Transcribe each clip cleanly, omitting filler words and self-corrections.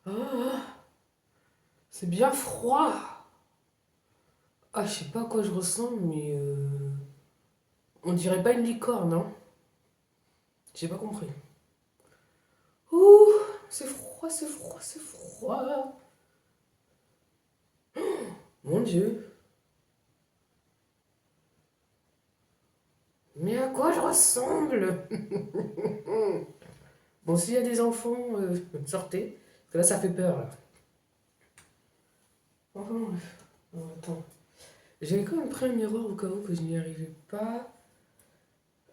Ah, c'est bien froid. Ah, je sais pas à quoi je ressemble, mais on dirait pas une licorne, hein. J'ai pas compris. Ouh, c'est froid, c'est froid, c'est froid. Mon Dieu, mais à quoi je ressemble? Bon, s'il y a des enfants, sortez. Parce que là, ça fait peur, là. Enfin, bref. Bon, attends. J'avais quand même pris un miroir au cas où que je n'y arrivais pas.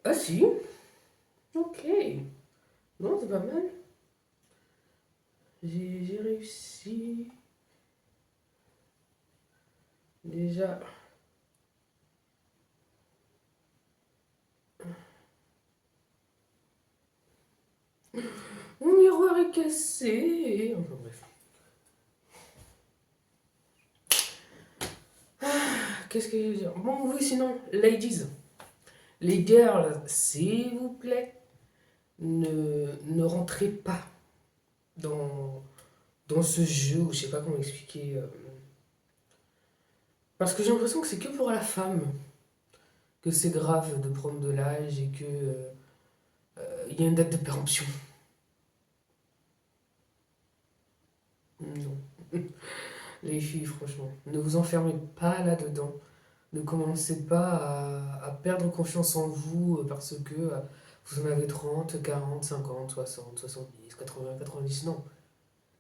Ah si, ok. Non, c'est pas mal. J'ai réussi. Déjà, mon miroir est cassé. Enfin bref. Qu'est-ce que je veux dire? Bon, oui, sinon, ladies, les girls, s'il vous plaît, ne rentrez pas dans, dans ce jeu, ou je sais pas comment expliquer. Parce que j'ai l'impression que c'est que pour la femme que c'est grave de prendre de l'âge et que il y a une date de péremption. Non. Les filles, franchement, ne vous enfermez pas là-dedans. Ne commencez pas à perdre confiance en vous parce que vous en avez 30, 40, 50, 60, 70, 80, 90. Non.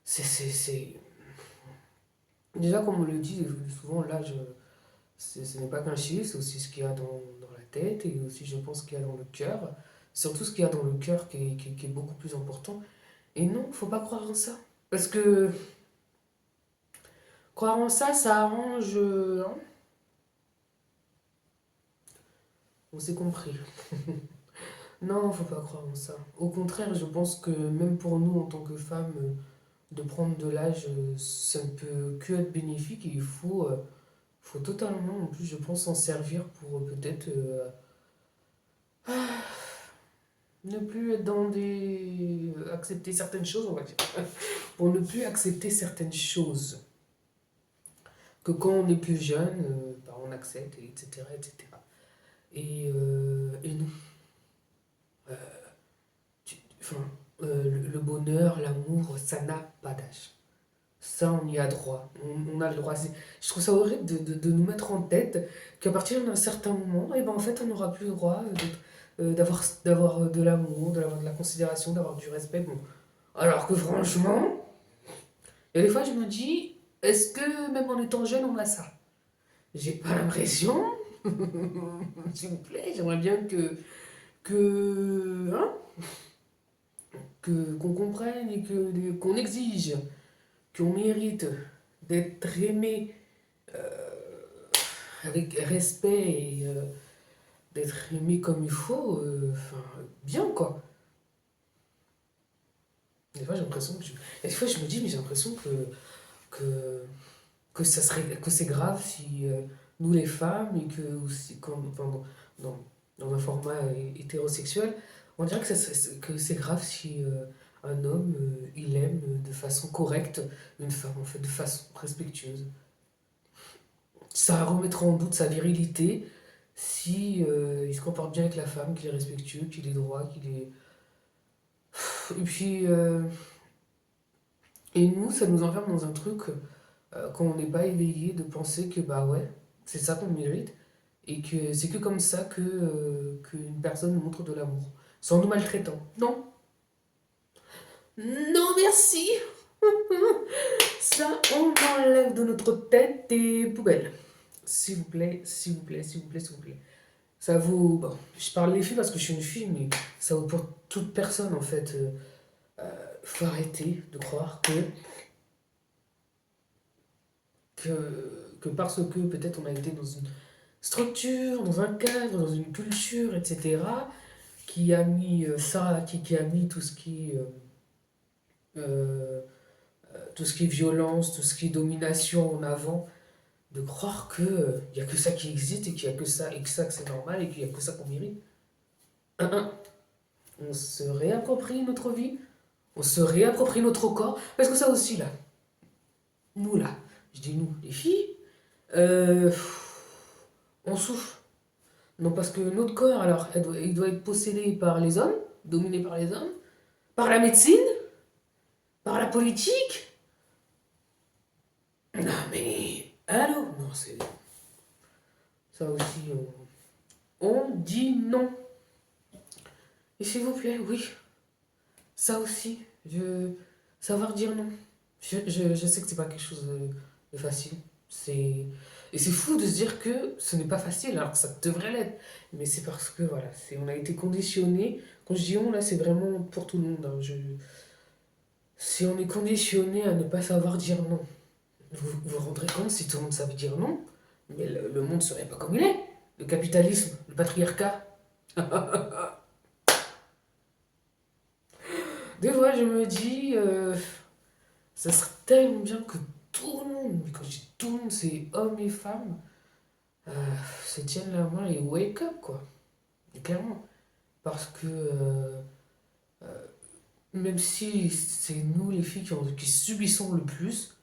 C'est. Déjà, comme on le dit souvent, l'âge, ce n'est pas qu'un chiffre, c'est aussi ce qu'il y a dans la tête et aussi, je pense, ce qu'il y a dans le cœur. Surtout ce qu'il y a dans le cœur qui est beaucoup plus important. Et non, faut pas croire en ça. Parce que croire en ça, ça arrange. Hein, on s'est compris. Non, faut pas croire en ça. Au contraire, je pense que même pour nous, en tant que femmes, de prendre de l'âge, ça ne peut que être bénéfique et faut totalement, en plus, je pense, s'en servir pour peut-être ne plus être dans des... accepter certaines choses, on va dire. Pour ne plus accepter certaines choses. Que quand on est plus jeune, bah, on accepte, etc., etc. Et nous, enfin, le bonheur, l'amour, ça n'a pas d'âge. Ça, on y a droit. On a le droit. Je trouve ça horrible de nous mettre en tête qu'à partir d'un certain moment, et ben, en fait, on n'aura plus le droit d'avoir de l'amour, d'avoir de la considération, d'avoir du respect. Bon. Alors que franchement, il y a des fois, je me dis, est-ce que même en étant jeune, on a ça? J'ai pas l'impression. S'il vous plaît, j'aimerais bien hein, qu'on comprenne et qu'on exige, qu'on mérite d'être aimé avec respect et d'être aimé comme il faut, enfin, bien quoi. Des fois j'ai l'impression que des fois je me dis mais j'ai l'impression que, que ça serait que c'est grave si nous les femmes et que aussi quand enfin, dans, dans un format hétérosexuel, on dirait que c'est grave si un homme il aime de façon correcte une femme en fait de façon respectueuse. Ça remettra en doute sa virilité si il se comporte bien avec la femme, qu'il est respectueux, qu'il est droit, qu'il est... Et puis, et nous, ça nous enferme dans un truc, quand on n'est pas éveillé, de penser que bah ouais, c'est ça qu'on mérite, et que c'est que comme ça qu'une personne nous montre de l'amour, sans nous maltraitant. Non, non merci, ça on enlève de notre tête des poubelles. S'il vous plaît, s'il vous plaît, s'il vous plaît, s'il vous plaît. Ça vaut. Bon, je parle des filles parce que je suis une fille, mais ça vaut pour toute personne en fait. Faut arrêter de croire que parce que peut-être on a été dans une structure, dans un cadre, dans une culture, etc., qui a mis ça, qui a mis euh, tout ce qui est violence, tout ce qui est domination en avant, de croire que il y a que ça qui existe et qu'il y a que ça et que ça que c'est normal et qu'il y a que ça qu'on mérite. Un, un. On se réapproprie notre vie, On se réapproprie notre corps. Parce que ça aussi, là, nous, là, je dis nous, les filles, euh, on souffre. Non, parce que notre corps, alors, il doit être possédé par les hommes, dominé par les hommes, par la médecine, par la politique. Non, mais, allô? Non, c'est... Ça aussi, on dit non. Et s'il vous plaît, oui, ça aussi, savoir dire non. Je sais que c'est pas quelque chose de facile. C'est, et c'est fou de se dire que ce n'est pas facile, alors que ça devrait l'être. Mais c'est parce que, voilà, on a été conditionné. Quand je dis on, là, c'est vraiment pour tout le monde, hein. Si on est conditionné à ne pas savoir dire non, vous vous rendrez compte si tout le monde savait dire non, mais le monde ne serait pas comme il est. Le capitalisme, le patriarcat. Des fois, je me dis, ça serait tellement bien que tout le monde, mais quand je dis tout le monde, c'est hommes et femmes, euh, se tiennent la main et wake up, quoi. Et clairement. Parce que même si c'est nous, les filles, qui subissons le plus,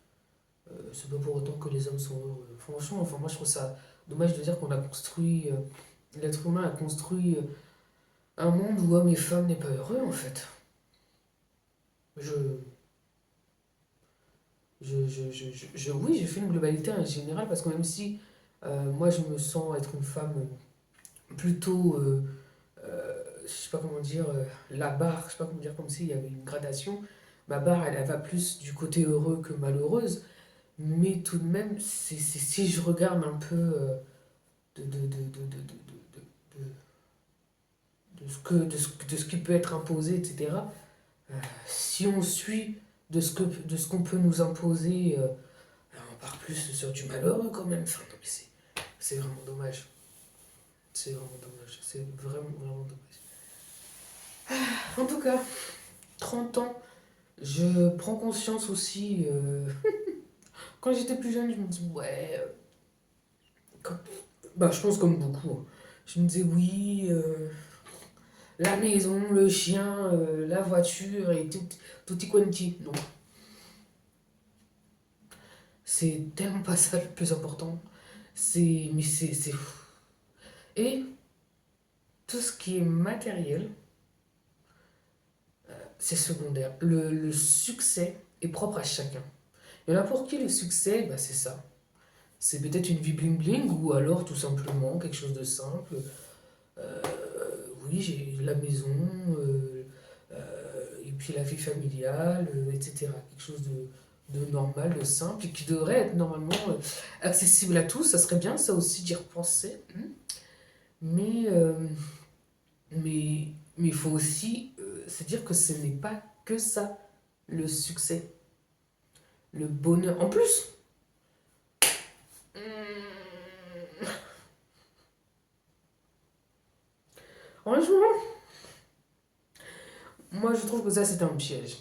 c'est pas pour autant que les hommes sont heureux. Franchement, enfin, moi, je trouve ça dommage de dire qu'on a construit, l'être humain a construit un monde où hommes et femmes n'est pas heureux, en fait. Je, oui, j'ai fait une globalité en général parce que même si moi je me sens être une femme plutôt, je sais pas comment dire, la barre, je sais pas comment dire, comme s'il y avait une gradation, ma barre elle va plus du côté heureux que malheureuse, mais tout de même, si je regarde un peu de ce qui peut être imposé, etc., si on suit de ce qu'on peut nous imposer, on part plus sur du malheureux quand même. Enfin, non, mais c'est vraiment dommage. C'est vraiment dommage. C'est vraiment, vraiment dommage. En tout cas, 30 ans, je prends conscience aussi. Quand j'étais plus jeune, je me dis, ouais. Comme- bah, je pense comme beaucoup, hein. Je me disais, oui, la maison, le chien, la voiture et tutti quanti. Non, c'est tellement pas ça le plus important. Mais c'est fou. Et tout ce qui est matériel, c'est secondaire. Le succès est propre à chacun. Il y en a pour qui le succès, bah, c'est ça. C'est peut-être une vie bling bling ou alors tout simplement quelque chose de simple. Euh, oui, j'ai la maison, et puis la vie familiale, etc. Quelque chose de normal, de simple, et qui devrait être normalement accessible à tous. Ça serait bien, ça aussi, d'y repenser. Mais, euh, mais il faut aussi se dire que ce n'est pas que ça, le succès, le bonheur. En plus, franchement, moi je trouve que ça c'est un piège.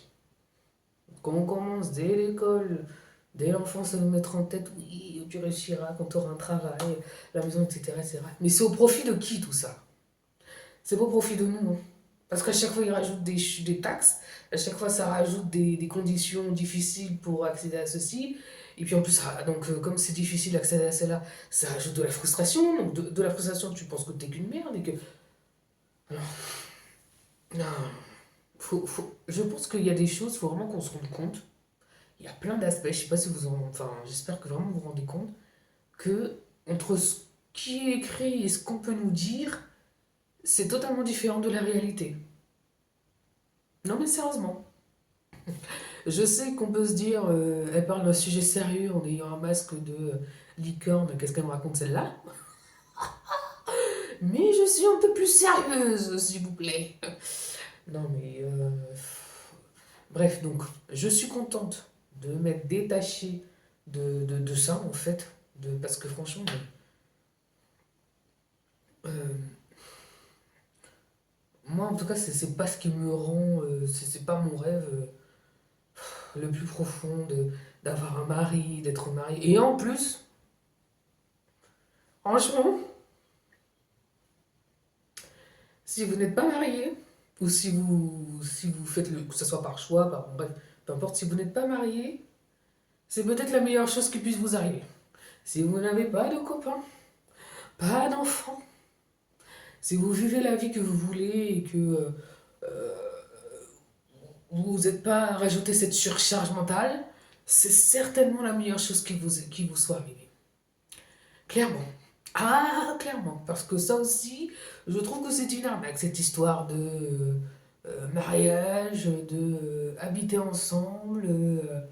Quand on commence dès l'école, dès l'enfance, à nous mettre en tête, oui, tu réussiras quand tu auras un travail, la maison, etc., etc. Mais c'est au profit de qui tout ça? C'est pas au profit de nous, hein. Parce qu'à chaque fois, ils rajoutent des taxes, à chaque fois, ça rajoute des conditions difficiles pour accéder à ceci. Et puis en plus, donc, comme c'est difficile d'accéder à cela, ça rajoute de la frustration. Donc de la frustration, tu penses que t'es qu'une merde et que. Alors, non, je pense qu'il y a des choses, il faut vraiment qu'on se rende compte. Il y a plein d'aspects, je sais pas si vous en. Enfin, j'espère que vraiment vous vous rendez compte que entre ce qui est écrit et ce qu'on peut nous dire, c'est totalement différent de la réalité. Non, mais sérieusement. Je sais qu'on peut se dire, elle parle d'un sujet sérieux en ayant un masque de licorne, qu'est-ce qu'elle me raconte celle-là? Mais je suis un peu plus sérieuse, s'il vous plaît. Non, mais. Bref, donc, je suis contente de m'être détachée de ça, en fait. Parce que franchement, euh, moi, en tout cas, c'est pas ce qui me rend. C'est pas mon rêve le plus profond d'avoir un mari, d'être marié. Et en plus, franchement, si vous n'êtes pas marié, ou si vous faites que ce soit par choix, bref, peu importe, si vous n'êtes pas marié, c'est peut-être la meilleure chose qui puisse vous arriver. Si vous n'avez pas de copain, pas d'enfant, si vous vivez la vie que vous voulez et que euh, vous n'êtes pas à rajouter cette surcharge mentale, c'est certainement la meilleure chose qui vous soit arrivée. Clairement. Ah, clairement. Parce que ça aussi, je trouve que c'est une arnaque, cette histoire de mariage, de habiter ensemble.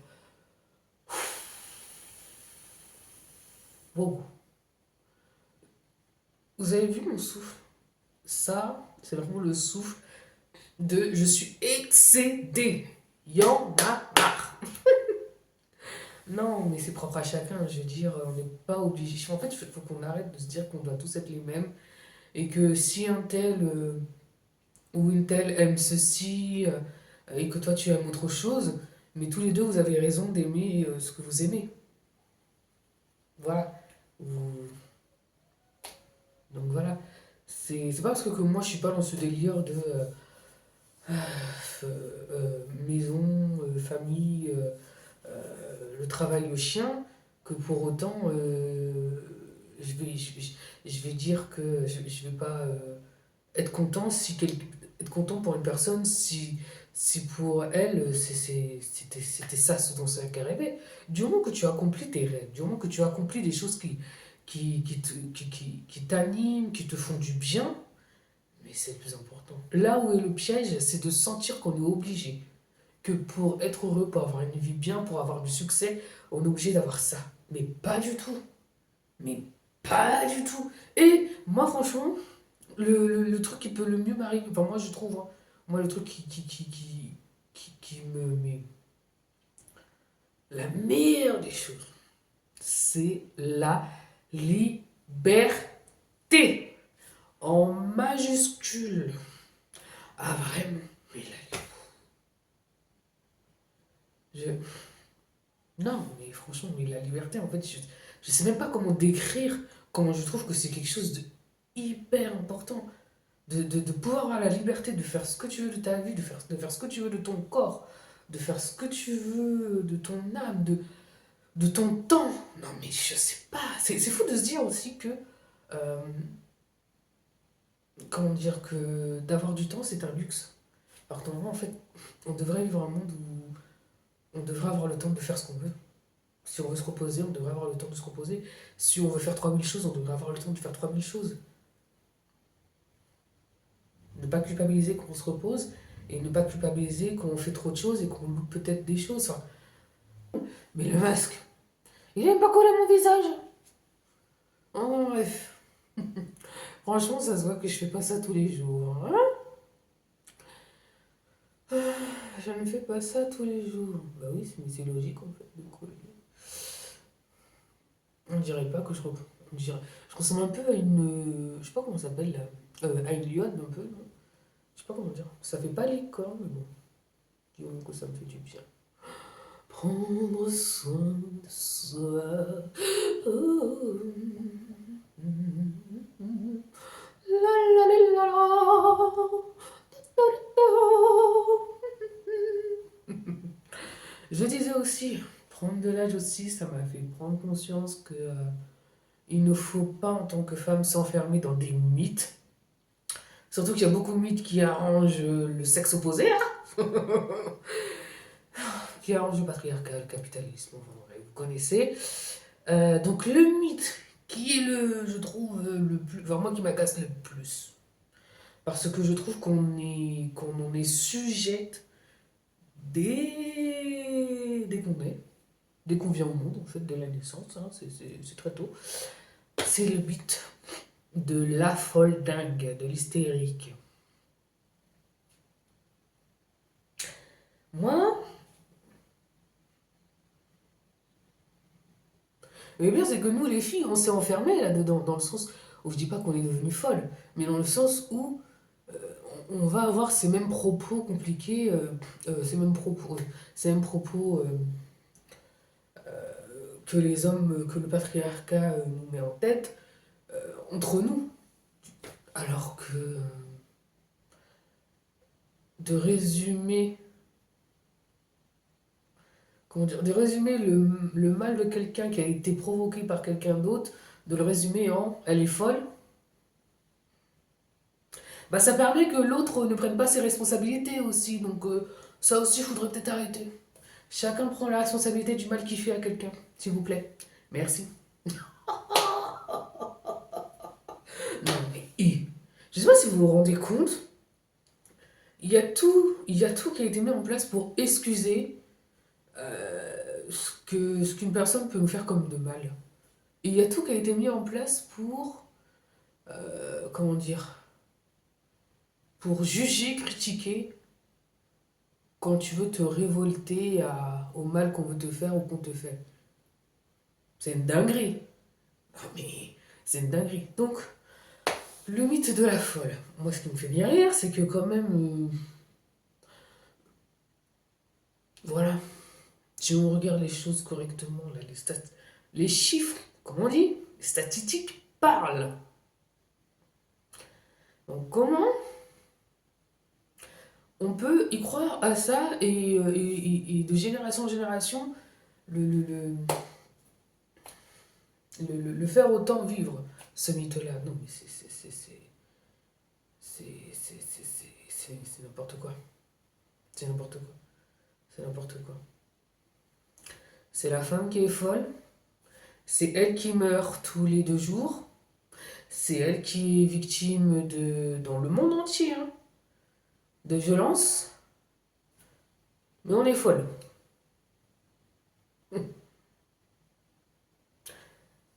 Wow. Vous avez vu mon souffle? Ça, c'est vraiment le souffle de je suis excédé. Y'en a marre. Non, mais c'est propre à chacun. Je veux dire, on n'est pas obligé. En fait, il faut qu'on arrête de se dire qu'on doit tous être les mêmes. Et que si un tel ou une telle aime ceci et que toi tu aimes autre chose, mais tous les deux vous avez raison d'aimer ce que vous aimez. Voilà. Vous- Donc voilà. C'est pas parce que moi je suis pas dans ce délire de maison, famille, le travail, le chien, que pour autant je vais dire que je vais pas être content être content pour une personne si pour elle c'était ça ce dont elle rêvait. Du moment que tu accomplis tes rêves, du moment que tu accomplis des choses qui t'animent, qui te font du bien, mais c'est le plus important. Là où est le piège, c'est de sentir qu'on est obligé, que pour être heureux, pour avoir une vie bien, pour avoir du succès, on est obligé d'avoir ça. Mais pas du tout. Mais pas du tout. Et moi, franchement, le truc qui peut le mieux m'arriver, enfin moi je trouve, hein, moi le truc qui me met la meilleure des choses, c'est la liberté. En majuscule. Ah vraiment, mais je, non, mais franchement, mais la liberté, en fait, je sais même pas comment décrire comment je trouve que c'est quelque chose de hyper important. De pouvoir avoir la liberté de faire ce que tu veux de ta vie, de faire ce que tu veux de ton corps, de faire ce que tu veux de ton âme, de ton temps. Non, mais je sais pas. C'est fou de se dire aussi que. euh, comment dire que d'avoir du temps, c'est un luxe. Alors que normalement, en fait, on devrait vivre un monde où on devrait avoir le temps de faire ce qu'on veut. Si on veut se reposer, on devrait avoir le temps de se reposer. Si on veut faire 3000 choses, on devrait avoir le temps de faire 3000 choses. Ne pas culpabiliser quand on se repose et ne pas culpabiliser quand on fait trop de choses et qu'on loupe peut-être des choses. Enfin, mais le masque, il aime pas coller mon visage. Oh, bref. Franchement, ça se voit que je fais pas ça tous les jours, hein. Je ne fais pas ça tous les jours. Bah oui, mais c'est logique en fait de coller. On dirait pas que je ressemble un peu à une. Je sais pas comment ça s'appelle là. À une lionne un peu, non? Je sais pas comment dire. Ça fait pas les corps, mais bon. Disons que ça me fait du bien. Prendre soin de soi. Oh. La la la la la. Je disais aussi, prendre de l'âge aussi, ça m'a fait prendre conscience que il ne faut pas en tant que femme s'enfermer dans des mythes. Surtout qu'il y a beaucoup de mythes qui arrangent le sexe opposé, hein, qui arrangent le patriarcat, le capitalisme, enfin, vous connaissez. Donc le mythe qui est je trouve, le plus, enfin moi qui m'agace le plus, parce que je trouve qu'on en est sujette dès qu'on est, dès qu'on vient au monde, en fait, dès la naissance, hein, c'est très tôt. C'est le mythe de la folle dingue, de l'hystérique. Moi, le bien c'est que nous les filles, on s'est enfermées là-dedans, dans le sens où je dis pas qu'on est devenu folle, mais dans le sens où on va avoir ces mêmes propos compliqués, ces mêmes propos que les hommes, que le patriarcat nous met en tête, entre nous. Alors que de résumer, comment dire, de résumer le mal de quelqu'un qui a été provoqué par quelqu'un d'autre, de le résumer en elle est folle, bah ça permet que l'autre ne prenne pas ses responsabilités aussi. Donc ça aussi, il faudrait peut-être arrêter. Chacun prend la responsabilité du mal qu'il fait à quelqu'un, s'il vous plaît. Merci. Non mais, je sais pas si vous vous rendez compte, il y a tout qui a été mis en place pour excuser ce qu'une personne peut nous faire comme de mal. Et il y a tout qui a été mis en place pour, comment dire, pour juger, critiquer quand tu veux te révolter au mal qu'on veut te faire ou qu'on te fait. C'est une dinguerie. Non mais, c'est une dinguerie. Donc, le mythe de la folle. Moi, ce qui me fait bien rire, c'est que quand même, voilà, si on regarde les choses correctement, là, les chiffres, comment on dit, les statistiques parlent. Donc, comment on peut y croire à ça et de génération en génération le, le, le, le faire autant vivre, ce mythe-là. Non, mais c'est n'importe quoi. C'est n'importe quoi. C'est n'importe quoi. C'est la femme qui est folle. C'est elle qui meurt tous les 2 jours. C'est elle qui est victime dans le monde entier, hein, de violence. Mais on est folle.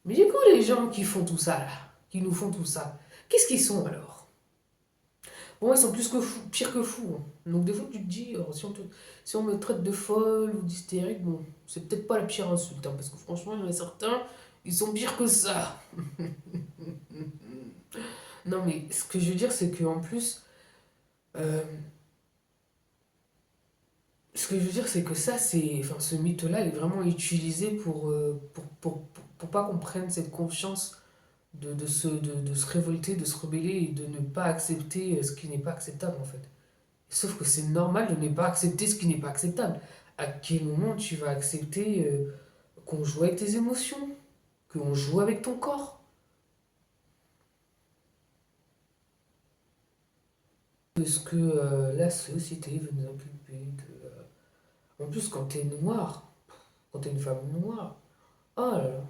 Mais du coup, les gens qui font tout ça, là, qui nous font tout ça, qu'est-ce qu'ils sont alors? Bon, ils sont plus que fous, pire que fous, hein. Donc des fois, tu te dis, si on me traite de folle ou d'hystérique, bon, c'est peut-être pas la pire insulte, hein, parce que franchement, il y en a certains, ils sont pires que ça. Non, mais ce que je veux dire, c'est qu'en plus, euh, ce que je veux dire, c'est que ça, enfin, ce mythe-là est vraiment utilisé pour pas qu'on prenne cette confiance de se révolter, de se rebeller et de ne pas accepter ce qui n'est pas acceptable, en fait. Sauf que c'est normal de ne pas accepter ce qui n'est pas acceptable. À quel moment tu vas accepter qu'on joue avec tes émotions, qu'on joue avec ton corps? De ce que la société veut nous inculper. En plus, quand t'es noir, quand t'es une femme noire, oh là là,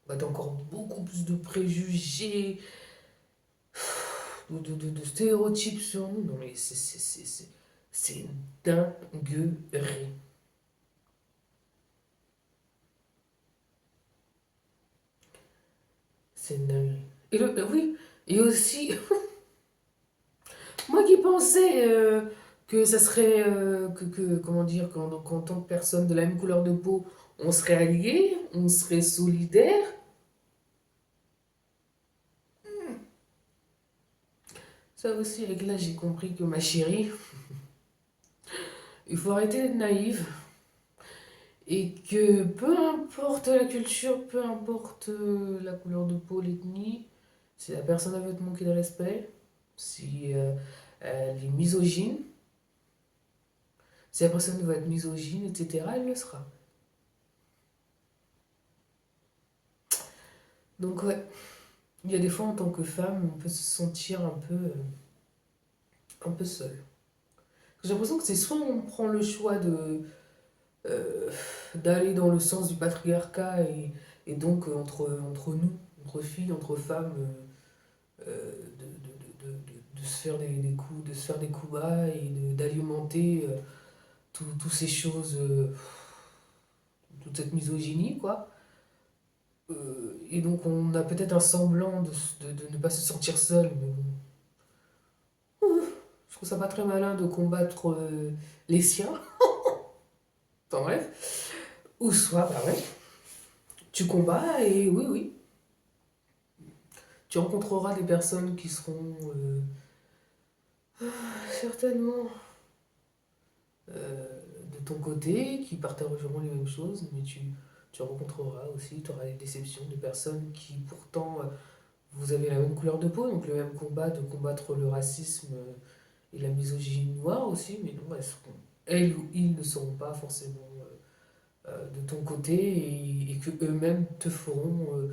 bah t'as encore beaucoup plus de préjugés, de stéréotypes sur nous. Non mais c'est une dinguerie. C'est une dinguerie. Oui, et aussi, moi qui pensais que ça serait, comment dire, qu'en tant que personne de la même couleur de peau, on serait alliés, on serait solidaires. Ça aussi, avec l'âge, j'ai compris que ma chérie, il faut arrêter d'être naïve. Et que peu importe la culture, peu importe la couleur de peau, l'ethnie, si la personne veut te manquer de respect, si elle est misogyne, si la personne veut être misogyne, etc., elle le sera. Donc ouais, il y a des fois en tant que femme, on peut se sentir un peu seule. J'ai l'impression que c'est soit on prend le choix euh, d'aller dans le sens du patriarcat et donc entre nous, entre filles, entre femmes, de se faire des coups, de se faire des coups bas et d'alimenter toutes ces choses, toute cette misogynie, quoi. Et donc on a peut-être un semblant de ne pas se sentir seul, mais bon, je trouve ça pas très malin de combattre les siens, enfin bref. Ou soit, bah ouais, tu combats et oui, oui, tu rencontreras des personnes qui seront certainement de ton côté, qui partageront les mêmes choses, mais tu rencontreras aussi, tu auras des déceptions de personnes qui pourtant, vous avez la même couleur de peau, donc le même combat de combattre le racisme et la misogynie noire aussi, mais non, elles ou ils ne seront pas forcément de ton côté et que eux-mêmes te feront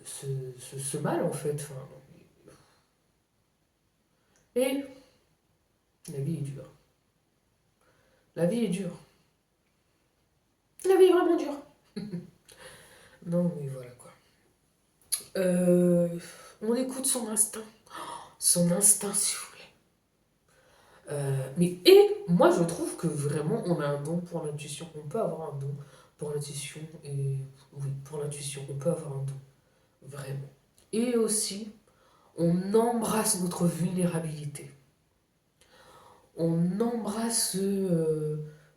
ce mal en fait. Enfin, et la vie est dure. La vie est dure. La vie est vraiment dure. Non, mais voilà quoi. Euh, on écoute son instinct. Son instinct, s'il vous plaît. Et moi, je trouve que vraiment, on a un don pour l'intuition. On peut avoir un don pour l'intuition. Et oui, pour l'intuition, on peut avoir un don. Vraiment. Et aussi, on embrasse notre vulnérabilité. On embrasse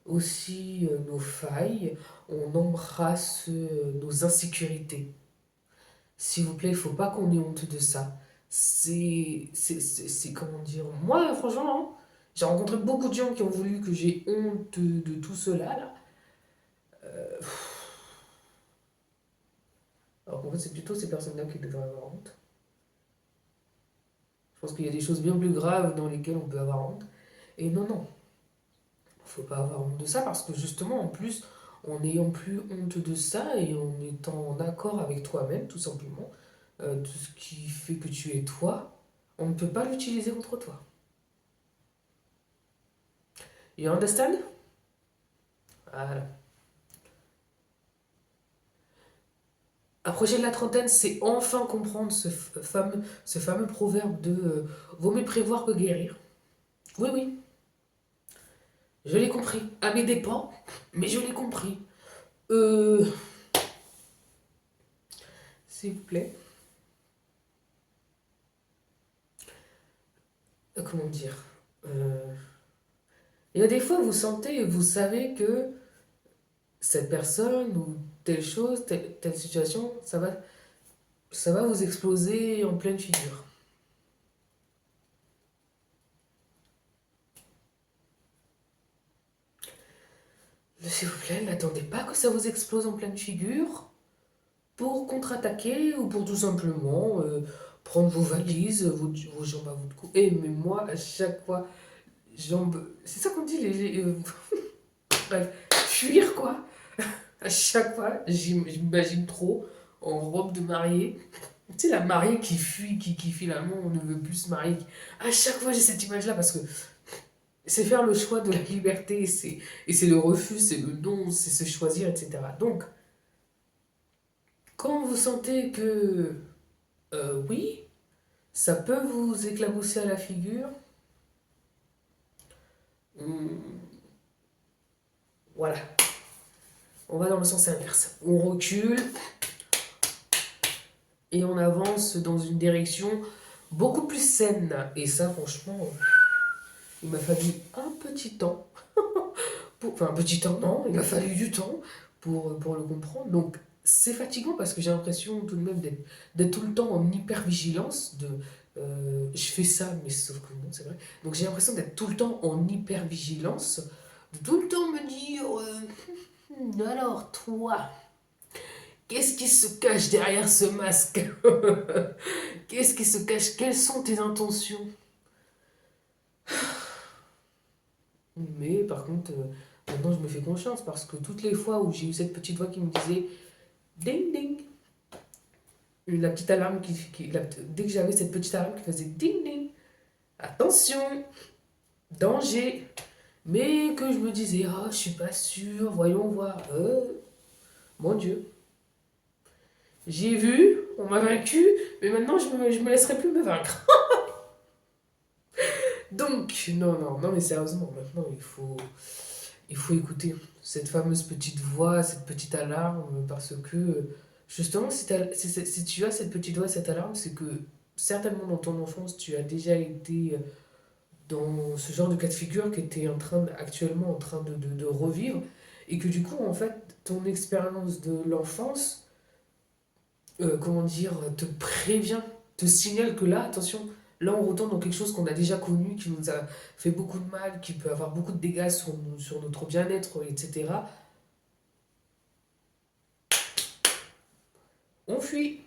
aussi nos failles. On embrasse nos insécurités. S'il vous plaît, il ne faut pas qu'on ait honte de ça. Comment dire. Moi, franchement, hein, j'ai rencontré beaucoup de gens qui ont voulu que j'ai honte de tout cela, là. Euh, alors qu'en fait, c'est plutôt ces personnes-là qui devraient avoir honte. Je pense qu'il y a des choses bien plus graves dans lesquelles on peut avoir honte. Et non, non, il ne faut pas avoir honte de ça parce que justement, en plus, en n'ayant plus honte de ça et en étant en accord avec toi-même, tout simplement, de ce qui fait que tu es toi, on ne peut pas l'utiliser contre toi. You understand? Voilà. Approcher de la trentaine, c'est enfin comprendre ce fameux proverbe de vaut mieux prévoir que guérir. Oui, oui, je l'ai compris. À mes dépens, mais je l'ai compris. Euh, S'il vous plaît. Comment dire euh, Il y a des fois, vous sentez, vous savez que cette personne ou telle chose, telle situation, ça va vous exploser en pleine figure. S'il vous plaît, n'attendez pas que ça vous explose en pleine figure pour contre-attaquer ou pour tout simplement prendre vos valises, vos jambes à votre cou. Et mais moi, à chaque fois, jambes... C'est ça qu'on dit, bref, fuir quoi. À chaque fois, j'imagine trop en robe de mariée. Tu sais, la mariée qui fuit, qui finalement on ne veut plus se marier. À chaque fois, j'ai cette image-là parce que c'est faire le choix de la liberté, et c'est le refus, c'est le non, c'est se choisir, etc. Donc, quand vous sentez que oui, ça peut vous éclabousser à la figure, voilà, on va dans le sens inverse. On recule et on avance dans une direction beaucoup plus saine. Et ça, franchement, il m'a fallu un petit temps. Enfin, un petit temps, non, il m'a fallu du temps pour le comprendre. Donc, c'est fatigant parce que j'ai l'impression tout de même d'être tout le temps en hyper-vigilance. Je fais ça, mais sauf que non, c'est vrai. Donc, j'ai l'impression d'être tout le temps en hyper-vigilance. De tout le temps me dire alors, toi, qu'est-ce qui se cache derrière ce masque? Qu'est-ce qui se cache? Quelles sont tes intentions? Mais par contre, maintenant je me fais confiance parce que toutes les fois où j'ai eu cette petite voix qui me disait ding ding, la petite alarme dès que j'avais cette petite alarme qui faisait ding ding, attention, danger, mais que je me disais ah je suis pas sûre, voyons voir, mon Dieu, j'ai vu, on m'a vaincu, mais maintenant je me laisserai plus me vaincre. Donc non non non mais sérieusement maintenant il faut écouter cette fameuse petite voix, cette petite alarme, parce que justement, si tu as cette petite voix, cette alarme, c'est que certainement dans ton enfance, tu as déjà été dans ce genre de cas de figure que tu es actuellement en train de revivre, et que du coup, en fait, ton expérience de l'enfance, comment dire, te prévient, te signale que là, attention, là on retourne dans quelque chose qu'on a déjà connu, qui nous a fait beaucoup de mal, qui peut avoir beaucoup de dégâts sur notre bien-être, etc. On fuit,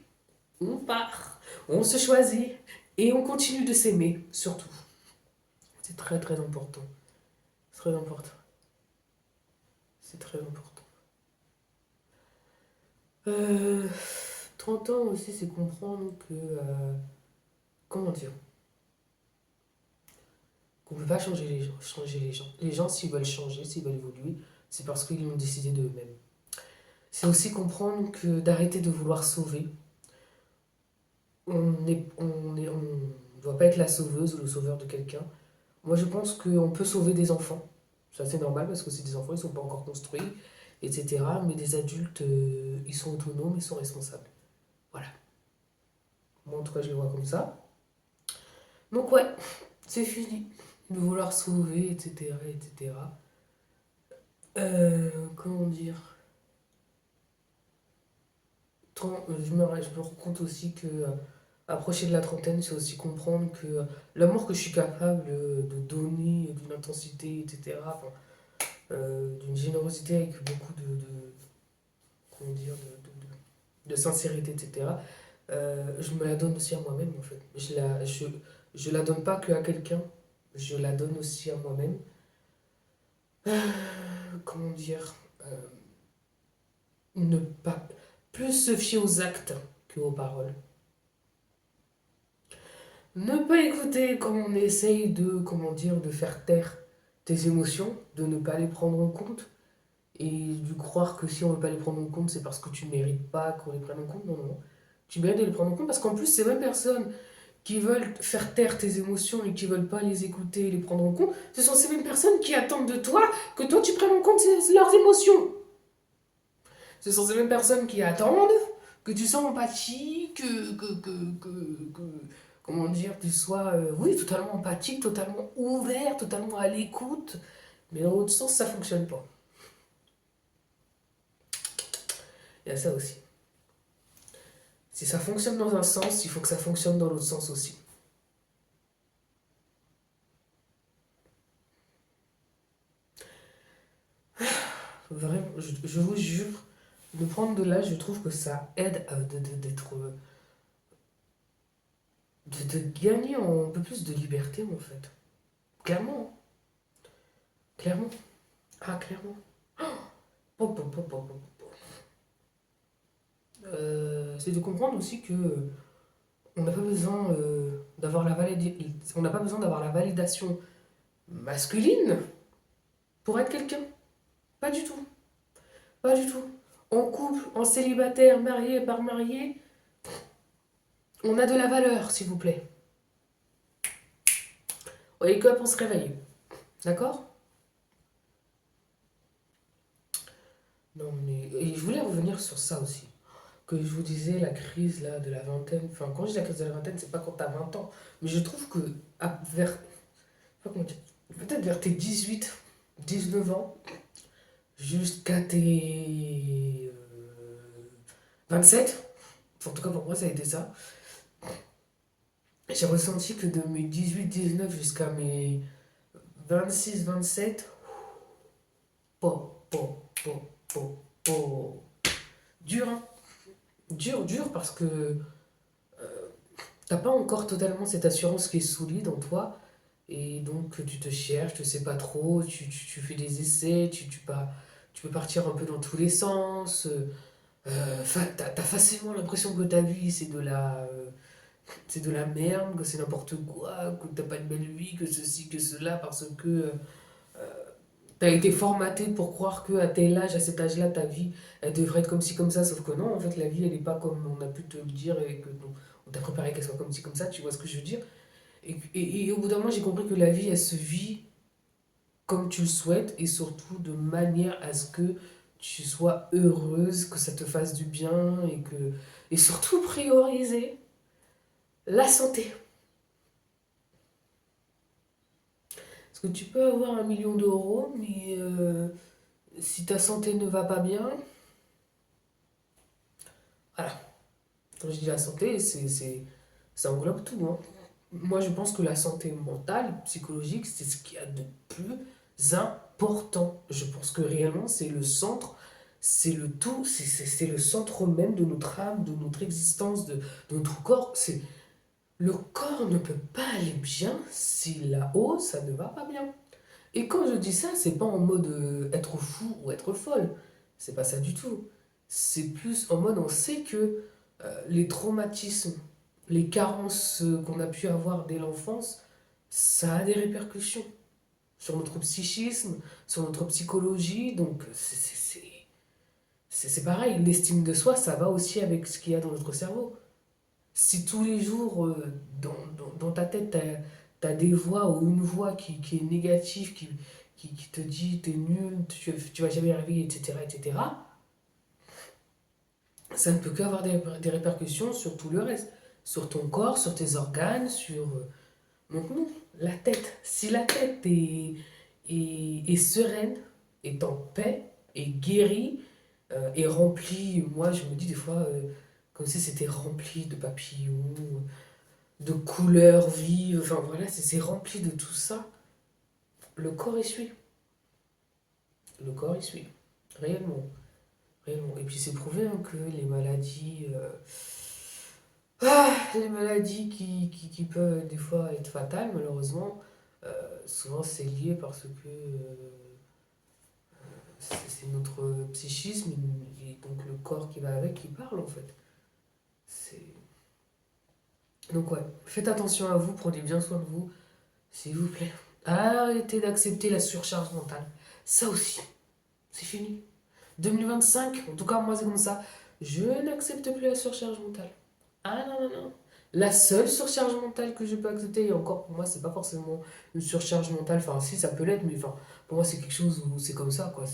on part, on se choisit et on continue de s'aimer, surtout. C'est très très important. C'est très important. C'est très important. Euh, 30 ans aussi, c'est comprendre que... comment dire? Qu'on ne peut pas changer les gens. Changer les gens. Les gens, s'ils veulent changer, s'ils veulent évoluer, c'est parce qu'ils l'ont décidé d'eux-mêmes. C'est aussi comprendre que d'arrêter de vouloir sauver. On doit pas être la sauveuse ou le sauveur de quelqu'un. Moi, je pense qu'on peut sauver des enfants. Ça, c'est normal parce que c'est des enfants, ils ne sont pas encore construits, etc. Mais des adultes, ils sont autonomes, ils sont responsables. Voilà. Moi, en tout cas, je les vois comme ça. Donc, ouais, c'est fini de vouloir sauver, etc. etc. Comment dire je me rends compte aussi que approcher de la trentaine, c'est aussi comprendre que l'amour que je suis capable de donner, d'une intensité, etc., enfin, d'une générosité avec beaucoup comment dire, de sincérité, etc., je me la donne aussi à moi-même, en fait. Je la donne pas que à quelqu'un, je la donne aussi à moi-même. Comment dire ne pas plus se fier aux actes qu'aux paroles. Ne pas écouter quand on essaye de, comment dire, de faire taire tes émotions, de ne pas les prendre en compte, et de croire que si on ne veut pas les prendre en compte, c'est parce que tu ne mérites pas qu'on les prenne en compte. Non, non. Tu mérites de les prendre en compte parce qu'en plus, ces mêmes personnes qui veulent faire taire tes émotions et qui veulent pas les écouter et les prendre en compte, ce sont ces mêmes personnes qui attendent de toi que toi tu prennes en compte leurs émotions. Ce sont ces mêmes personnes qui attendent que tu sois empathique, comment dire, tu sois, oui, totalement empathique, totalement ouvert, totalement à l'écoute. Mais dans l'autre sens, ça fonctionne pas. Il y a ça aussi. Si ça fonctionne dans un sens, il faut que ça fonctionne dans l'autre sens aussi. Vraiment, je vous jure, de prendre de l'âge, je trouve que ça aide de gagner un peu plus de liberté, en fait. Clairement, hein. Clairement. Ah, clairement. Pop, pop, pop, pop, pop. C'est de comprendre aussi que on n'a pas besoin d'avoir on n'a pas besoin d'avoir la validation masculine pour être quelqu'un. Pas du tout. Pas du tout. En couple, en célibataire, marié, par marié, on a de la valeur, s'il vous plaît. Wake up, on se réveille. D'accord? Non, mais. Et je voulais revenir sur ça aussi. Que je vous disais, la crise là, de la vingtaine. Enfin, quand je dis la crise de la vingtaine, c'est pas quand t'as 20 ans. Mais je trouve que vers. Je sais pas comment dire. Peut-être vers tes 18, 19 ans, jusqu'à tes 27. En tout cas, pour moi, ça a été ça. J'ai ressenti que de mes 18-19 jusqu'à mes 26-27, po, po, po, po, po. Dur, hein. Dur, dur, parce que t'as pas encore totalement cette assurance qui est solide en toi. Et donc, tu te cherches, tu sais pas trop, tu fais des essais, tu peux partir un peu dans tous les sens. T'as facilement l'impression que ta vie, c'est de la merde, que c'est n'importe quoi, que t'as pas une belle vie, que ceci, que cela, parce que t'as été formaté pour croire que à tel âge, à cet âge-là, ta vie, elle devrait être comme ci, comme ça, sauf que non, en fait, la vie, elle est pas comme on a pu te le dire et que non, on t'a préparé qu'elle soit comme ci, comme ça, tu vois ce que je veux dire? Et au bout d'un moment, j'ai compris que la vie, elle se vit comme tu le souhaites et surtout de manière à ce que tu sois heureuse, que ça te fasse du bien et surtout prioriser la santé. Parce que tu peux avoir 1 million d'euros, mais si ta santé ne va pas bien, voilà. Quand je dis la santé, ça englobe tout, hein. Moi, je pense que la santé mentale, psychologique, c'est ce qu'il y a de plus important. Je pense que réellement, c'est le centre, c'est le tout, c'est le centre même de notre âme, de notre existence, de notre corps. Le corps ne peut pas aller bien si là-haut, ça ne va pas bien. Et quand je dis ça, c'est pas en mode être fou ou être folle. C'est pas ça du tout. C'est plus en mode on sait que les traumatismes, les carences qu'on a pu avoir dès l'enfance, ça a des répercussions sur notre psychisme, sur notre psychologie. Donc c'est pareil, l'estime de soi, ça va aussi avec ce qu'il y a dans notre cerveau. Si tous les jours, dans ta tête, t'as des voix ou une voix qui est négative, qui te dit t'es nul, tu vas jamais y arriver, etc., etc., ça ne peut qu'avoir des répercussions sur tout le reste. Sur ton corps, sur tes organes, sur... Donc non, la tête. Si la tête est sereine, est en paix, est guérie, est remplie, moi je me dis des fois, comme si c'était rempli de papillons, de couleurs vives, enfin voilà, c'est rempli de tout ça. Le corps y suit. Le corps y suit. Réellement. Réellement. Et puis c'est prouvé hein, que les maladies... les maladies qui peuvent des fois être fatales, malheureusement, souvent c'est lié parce que c'est notre psychisme et donc le corps qui va avec qui parle en fait. C'est... Donc ouais, faites attention à vous, prenez bien soin de vous, s'il vous plaît. Arrêtez d'accepter la surcharge mentale. Ça aussi, c'est fini. 2025, en tout cas moi c'est comme ça, je n'accepte plus la surcharge mentale. Ah non, non, non. La seule surcharge mentale que je peux accepter, et encore pour moi c'est pas forcément une surcharge mentale, enfin si ça peut l'être, mais enfin pour moi c'est quelque chose où c'est comme ça, quoi.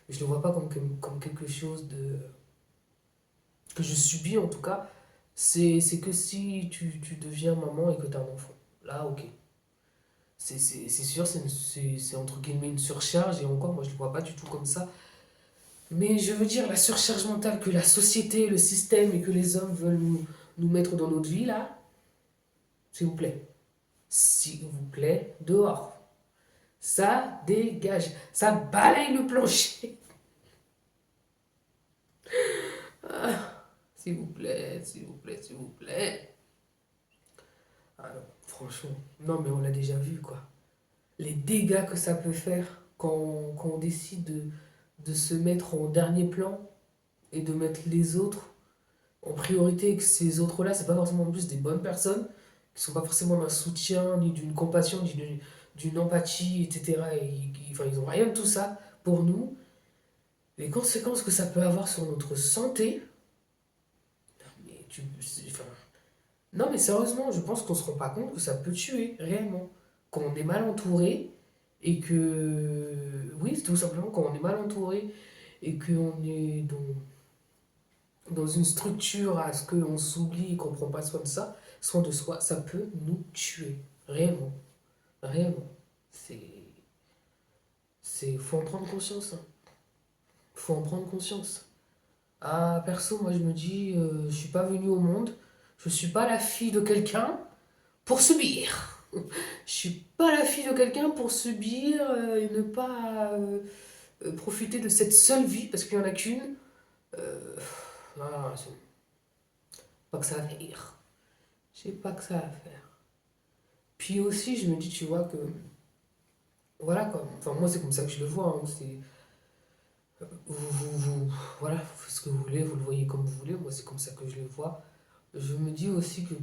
Je le vois pas comme quelque chose que je subis en tout cas. C'est que si tu deviens maman et que tu as un enfant, là ok. C'est sûr, c'est entre guillemets une surcharge, et encore moi je le vois pas du tout comme ça. Mais je veux dire, la surcharge mentale que la société, le système et que les hommes veulent nous mettre dans notre vie, là, s'il vous plaît. S'il vous plaît, dehors. Ça dégage. Ça balaye le plancher. Ah, s'il vous plaît, s'il vous plaît, s'il vous plaît. Ah non, franchement. Non, mais on l'a déjà vu, quoi. Les dégâts que ça peut faire quand on décide de se mettre en dernier plan et de mettre les autres en priorité, et que ces autres-là, c'est pas forcément en plus des bonnes personnes, qui sont pas forcément d'un soutien, ni d'une compassion, ni d'une empathie, etc. Enfin, ils ont rien de tout ça pour nous. Les conséquences que ça peut avoir sur notre santé, mais enfin, non mais sérieusement, je pense qu'on se rend pas compte que ça peut tuer, réellement. Quand on est mal entouré, et que... Oui, tout simplement, quand on est mal entouré, et qu'on est dans une structure à ce qu'on s'oublie et qu'on ne prend pas soin de soi, ça peut nous tuer. Réellement. Réellement. C'est. Faut en prendre conscience. Hein. Faut en prendre conscience. Ah, perso, moi je me dis, je suis pas venue au monde, je suis pas la fille de quelqu'un pour subir. Je suis pas la fille de quelqu'un pour subir et ne pas profiter de cette seule vie, parce qu'il y en a qu'une. Euh, voilà, c'est pas que ça va faire. Je sais pas que ça va faire. Puis aussi, je me dis, tu vois, que voilà quoi. Enfin, moi, c'est comme ça que je le vois. Hein. Voilà, vous faites ce que vous voulez, vous le voyez comme vous voulez. Moi, c'est comme ça que je le vois. Je me dis aussi que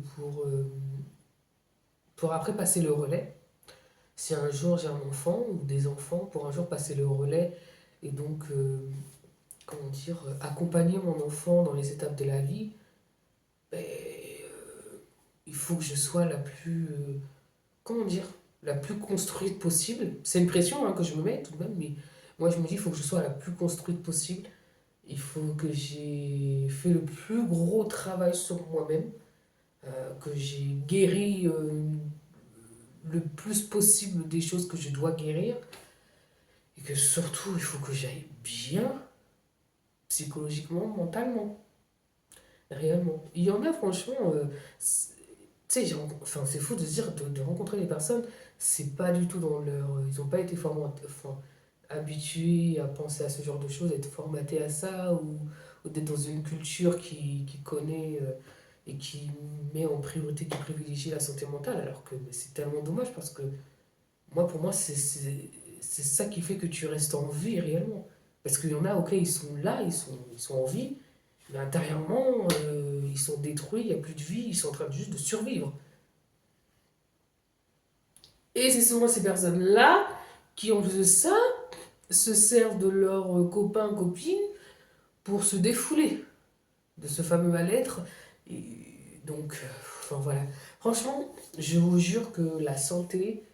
pour après passer le relais, si un jour j'ai un enfant ou des enfants, pour un jour passer le relais et donc, comment dire, accompagner mon enfant dans les étapes de la vie, ben, il faut que je sois la plus, comment dire, la plus construite possible. C'est une pression hein, que je me mets tout de même, mais moi je me dis il faut que je sois la plus construite possible. Il faut que j'ai fait le plus gros travail sur moi-même, que j'ai guéri le plus possible des choses que je dois guérir, et que surtout il faut que j'aille bien psychologiquement, mentalement, réellement. Il y en a franchement, tu sais, enfin, c'est fou de se dire de rencontrer les personnes, c'est pas du tout dans leur. Ils n'ont pas été enfin, habitués à penser à ce genre de choses, à être formatés à ça, ou d'être dans une culture qui connaît et qui met en priorité, qui privilégie la santé mentale, alors que c'est tellement dommage parce que moi, pour moi, c'est ça qui fait que tu restes en vie réellement. Parce qu'il y en a, ok, ils sont là, ils sont en vie, mais intérieurement, ils sont détruits, il n'y a plus de vie, ils sont en train juste de survivre. Et c'est souvent ces personnes-là qui, en plus de ça, se servent de leurs copains, copines pour se défouler de ce fameux mal-être. Et donc, enfin voilà. Franchement, je vous jure que la santé,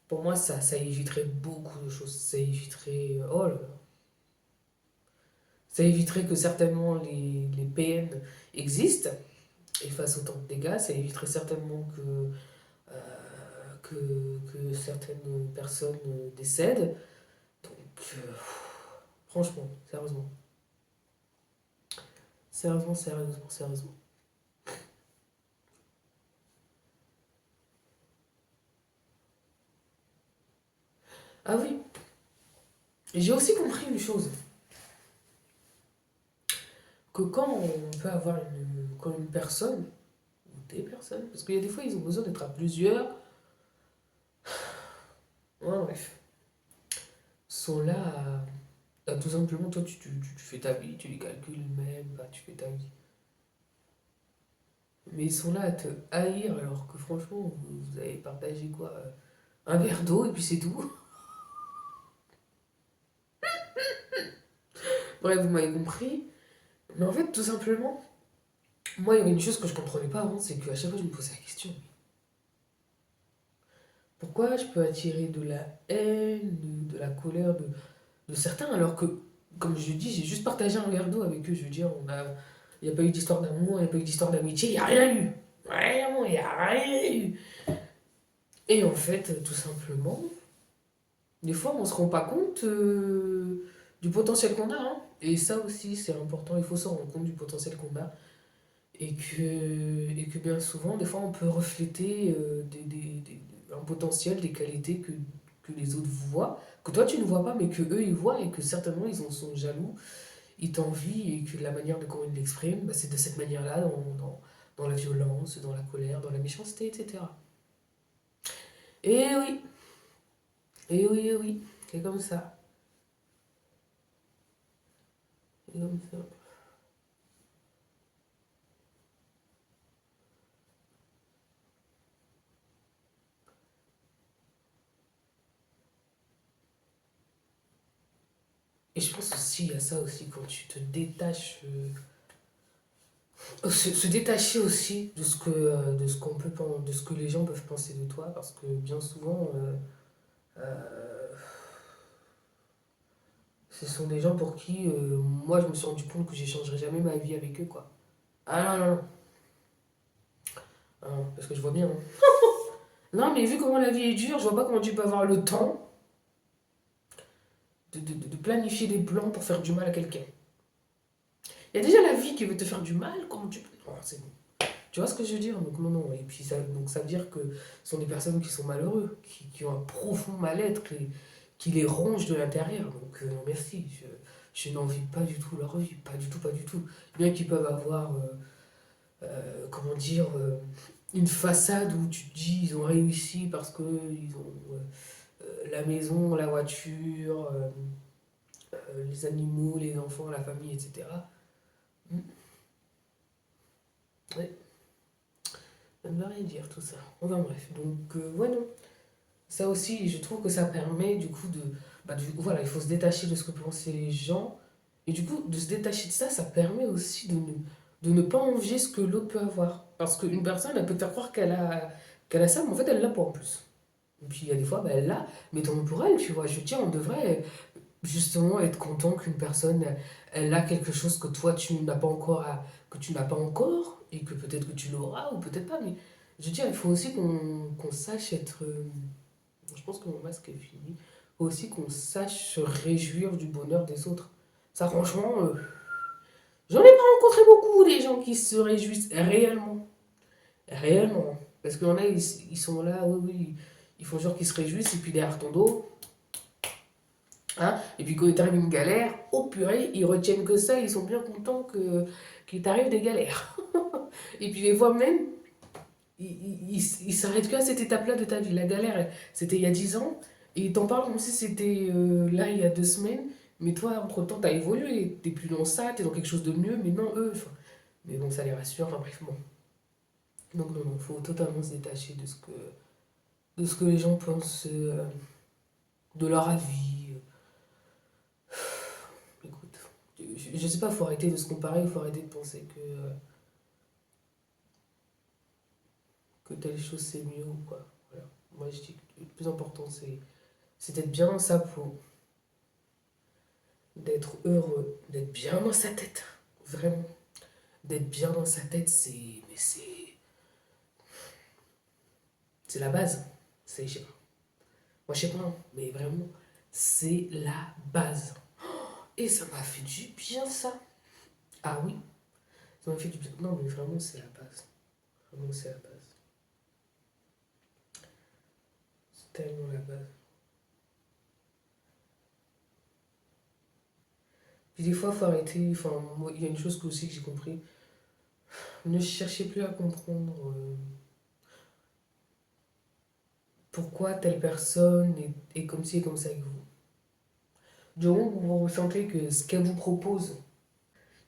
pour moi, ça éviterait beaucoup de choses. Ça éviterait. Oh là là. Ça éviterait que certainement les PN existent et fassent autant de dégâts. Ça éviterait certainement que certaines personnes décèdent. Donc, franchement, sérieusement. Sérieusement, sérieusement, sérieusement. Ah oui, j'ai aussi compris une chose, que quand on peut avoir quand une personne, ou des personnes, parce qu'il y a des fois ils ont besoin d'être à plusieurs, ouais, bref, sont là tout simplement, toi tu fais ta vie, tu les calcules même, bah, tu fais ta vie. Mais ils sont là à te haïr alors que franchement, vous avez partagé quoi, un verre d'eau et puis c'est tout. Bref, vous m'avez compris. Mais en fait, tout simplement, moi il y avait une chose que je comprenais pas avant, c'est qu'à chaque fois je me posais la question, pourquoi je peux attirer de la haine, de la colère de certains, alors que, comme je dis, j'ai juste partagé un verre d'eau avec eux. Je veux dire, il n'y a pas eu d'histoire d'amour, il n'y a pas eu d'histoire d'amitié, il n'y a rien eu. Vraiment, il n'y a rien eu. Et en fait, tout simplement, des fois, on ne se rend pas compte du potentiel qu'on a, hein. Et ça aussi, c'est important, il faut se rendre compte du potentiel qu'on a. Et que bien souvent, des fois, on peut refléter un potentiel, des qualités que les autres voient, que toi tu ne vois pas, mais que eux ils voient, et que certainement ils en sont jaloux, ils t'envient, et que la manière de comment ils l'expriment, bah, c'est de cette manière-là, dans la violence, dans la colère, dans la méchanceté, etc. Et oui, et oui, et oui, c'est comme ça. C'est comme ça. Et je pense aussi, il y a ça aussi, quand tu te détaches, se détacher aussi de ce qu'on peut, de ce que les gens peuvent penser de toi, parce que bien souvent, euh, ce sont des gens pour qui, moi, je me suis rendu compte que j'échangerai jamais ma vie avec eux, quoi. Ah non, non, non. Ah, parce que je vois bien, hein. Non, mais vu comment la vie est dure, je vois pas comment tu peux avoir le temps de planifier des plans pour faire du mal à quelqu'un. Il y a déjà la vie qui veut te faire du mal, comment tu peux... Oh, c'est bon. Tu vois ce que je veux dire? Donc non, non. Et puis ça veut dire que ce sont des personnes qui sont malheureux, qui ont un profond mal-être, qui les ronge de l'intérieur. Donc non, merci. Je n'envie pas du tout leur vie, pas du tout, pas du tout. Bien qu'ils peuvent avoir, comment dire, une façade où tu te dis ils ont réussi parce qu'ils ont la maison, la voiture, les animaux, les enfants, la famille, etc. Mm. Ouais, ça ne veut rien dire tout ça. Enfin bref, donc ouais, non. Ça aussi, je trouve que ça permet du coup de... Bah, du coup, voilà, il faut se détacher de ce que pensaient les gens. Et du coup, de se détacher de ça, ça permet aussi de ne pas envier ce que l'autre peut avoir. Parce qu'une personne, elle peut te faire croire qu'elle a ça, mais en fait, elle l'a pas en plus. Et puis, il y a des fois, bah, elle l'a, mais tant mieux pour elle, tu vois. Je veux dire, on devrait justement être content qu'une personne, elle a quelque chose que toi, tu n'as pas encore, que tu n'as pas encore, et que peut-être que tu l'auras, ou peut-être pas. Mais je veux dire, il faut aussi qu'on sache être... je pense que mon masque est fini. Faut aussi qu'on sache se réjouir du bonheur des autres. Ça, franchement, j'en ai pas rencontré beaucoup des gens qui se réjouissent réellement. Réellement. Parce qu'il y en a, ils sont là, oui, oui, ils font genre qu'ils se réjouissent, et puis derrière ton dos, hein, et puis quand il t'arrive une galère, oh purée, ils retiennent que ça, ils sont bien contents qu'il t'arrive des galères. Et puis des fois même, il s'arrête qu'à cette étape-là de ta vie. La galère, c'était il y a 10 ans, et il t'en parle comme si c'était là il y a 2 semaines. Mais toi, entre-temps, t'as évolué. T'es plus dans ça, t'es dans quelque chose de mieux, mais non, eux. Enfin, mais bon, ça les rassure, enfin bref, bon. Donc non, non, faut totalement se détacher de ce que les gens pensent de leur avis. Écoute, je sais pas, faut arrêter de se comparer, il faut arrêter de penser que telle chose c'est mieux ou quoi. Voilà. Moi je dis que le plus important c'est d'être bien dans sa peau, d'être heureux, d'être bien dans sa tête. Vraiment. D'être bien dans sa tête, c'est la base. C'est, je sais pas. Moi je sais pas, hein, mais vraiment, c'est la base. Et ça m'a fait du bien ça. Ah oui, ça m'a fait du bien. Non mais vraiment c'est la base. Vraiment c'est la base. C'est tellement la base. Puis des fois, il faut arrêter. Enfin, moi, il y a une chose aussi que j'ai compris. Ne cherchez plus à comprendre pourquoi telle personne est comme ci et comme ça avec vous. Du moment où vous ressentez que ce qu'elle vous propose,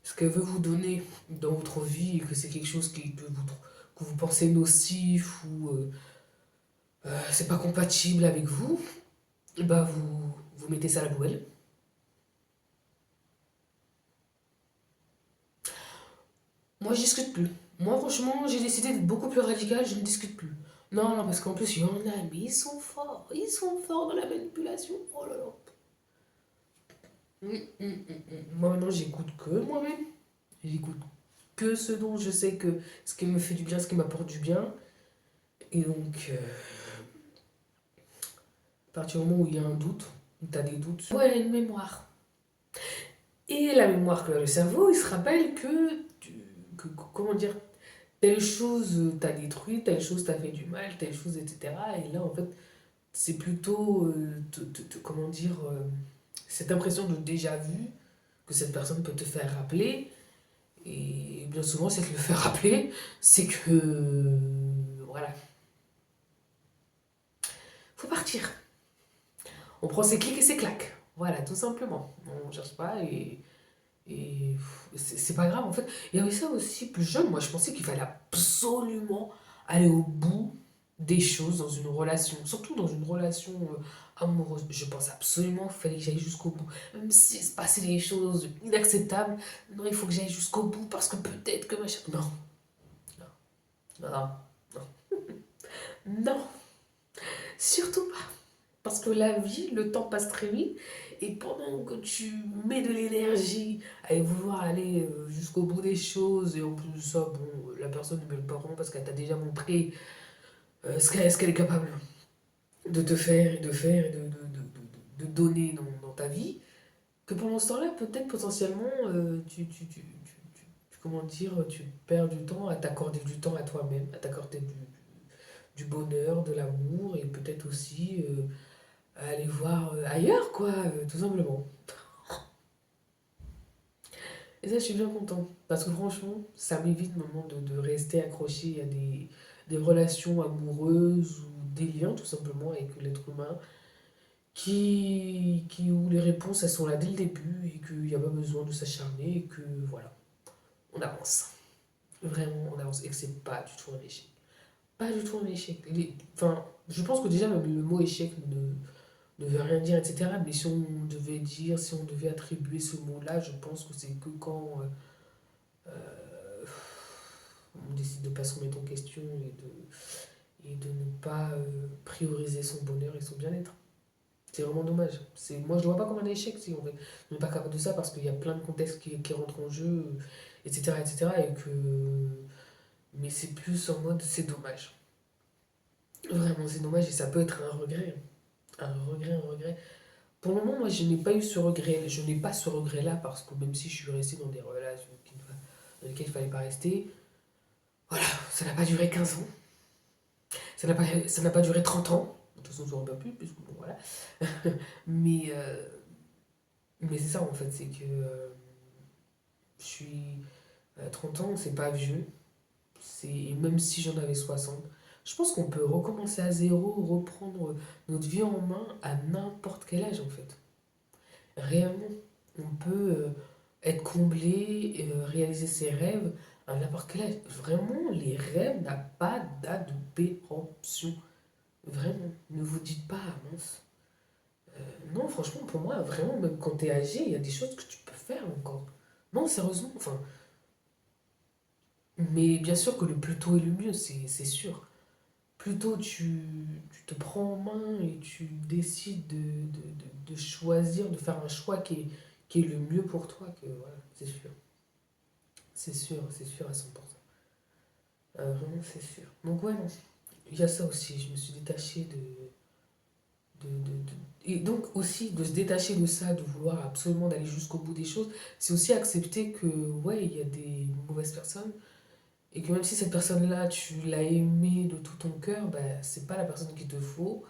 ce qu'elle veut vous donner dans votre vie et que c'est quelque chose que vous pensez nocif ou c'est pas compatible avec vous, bah vous mettez ça à la poubelle. Moi, je discute plus. Moi, franchement, j'ai décidé d'être beaucoup plus radical, je ne discute plus. Non, non, parce qu'en plus, il y en a, mais ils sont forts dans la manipulation. Oh là là. Moi, maintenant, j'écoute que moi-même. J'écoute que ce dont je sais que ce qui me fait du bien, ce qui m'apporte du bien. Et donc, à partir du moment où il y a un doute, où tu as des doutes, ouais, une mémoire. Et la mémoire que le cerveau, il se rappelle comment dire, telle chose t'a détruit, telle chose t'a fait du mal, telle chose, etc. Et là, en fait, c'est plutôt, comment dire, cette impression de déjà vu que cette personne peut te faire rappeler. Et bien souvent, si elle te le fait rappeler, c'est que, voilà, faut partir. On prend ses clics et ses claques. Voilà, tout simplement. On ne cherche pas et c'est pas grave en fait. Il y avait ça aussi plus jeune. Moi, je pensais qu'il fallait absolument aller au bout des choses dans une relation, surtout dans une relation amoureuse. Je pense absolument qu'il fallait que j'aille jusqu'au bout. Même si se passait des choses inacceptables, non, il faut que j'aille jusqu'au bout parce que peut-être que machin. Non, non, non, non, non, surtout pas. Parce que la vie, le temps passe très vite. Et pendant que tu mets de l'énergie à vouloir aller jusqu'au bout des choses, et en plus de ça, bon, la personne ne mérite pas vraiment parce qu'elle t'a déjà montré ce qu'elle est capable de te faire et de faire et de donner dans ta vie, que pendant ce temps-là, peut-être potentiellement, comment dire, tu perds du temps à t'accorder du temps à toi-même, à t'accorder du bonheur, de l'amour et peut-être aussi à aller voir ailleurs, quoi, tout simplement. Et ça, je suis bien content. Parce que franchement, ça m'évite maintenant de rester accroché à des relations amoureuses ou des liens, tout simplement, avec l'être humain, où les réponses, elles sont là dès le début et qu'il n'y a pas besoin de s'acharner et que, voilà, on avance. Vraiment, on avance. Et que c'est pas du tout un échec. Pas du tout un échec. Enfin, je pense que déjà, même le mot échec ne veut rien dire, etc. Mais si on devait dire, si on devait attribuer ce mot-là, je pense que c'est que quand on décide de ne pas se remettre en question et de ne pas prioriser son bonheur et son bien-être. C'est vraiment dommage. Moi, je ne le vois pas comme un échec si on n'est pas capable de ça parce qu'il y a plein de contextes qui rentrent en jeu, etc. etc. et que... Mais c'est plus en mode c'est dommage. Vraiment, c'est dommage et ça peut être un regret. Un regret, un regret. Pour le moment, moi, je n'ai pas eu ce regret. Je n'ai pas ce regret-là parce que même si je suis resté dans des relations dans lesquelles il ne fallait pas rester, voilà, ça n'a pas duré 15 ans. Ça n'a pas duré 30 ans. De toute façon, j'aurais pas pu, puisque bon, voilà. mais mais c'est ça, en fait, c'est que je suis 30 ans, c'est pas vieux. Et même si j'en avais 60, je pense qu'on peut recommencer à zéro, reprendre notre vie en main à n'importe quel âge en fait. Réellement, on peut être comblé, réaliser ses rêves à n'importe quel âge. Vraiment, les rêves n'ont pas de date de péremption. Vraiment, ne vous dites pas, ah, mince. Non, franchement, pour moi, vraiment, même quand t'es âgé, il y a des choses que tu peux faire encore. Non, sérieusement, enfin. Mais bien sûr que le plus tôt est le mieux, c'est sûr. Plus tôt tu te prends en main et tu décides de choisir, de faire un choix qui est le mieux pour toi, que voilà, c'est sûr. C'est sûr à 100%. Vraiment, c'est sûr. Donc ouais, non. Il y a ça aussi, je me suis détachée Et donc aussi, de se détacher de ça, de vouloir absolument d'aller jusqu'au bout des choses, c'est aussi accepter que, ouais, il y a des mauvaises personnes, et que même si cette personne-là, tu l'as aimée de tout ton cœur, bah, c'est pas la personne qu'il te faut.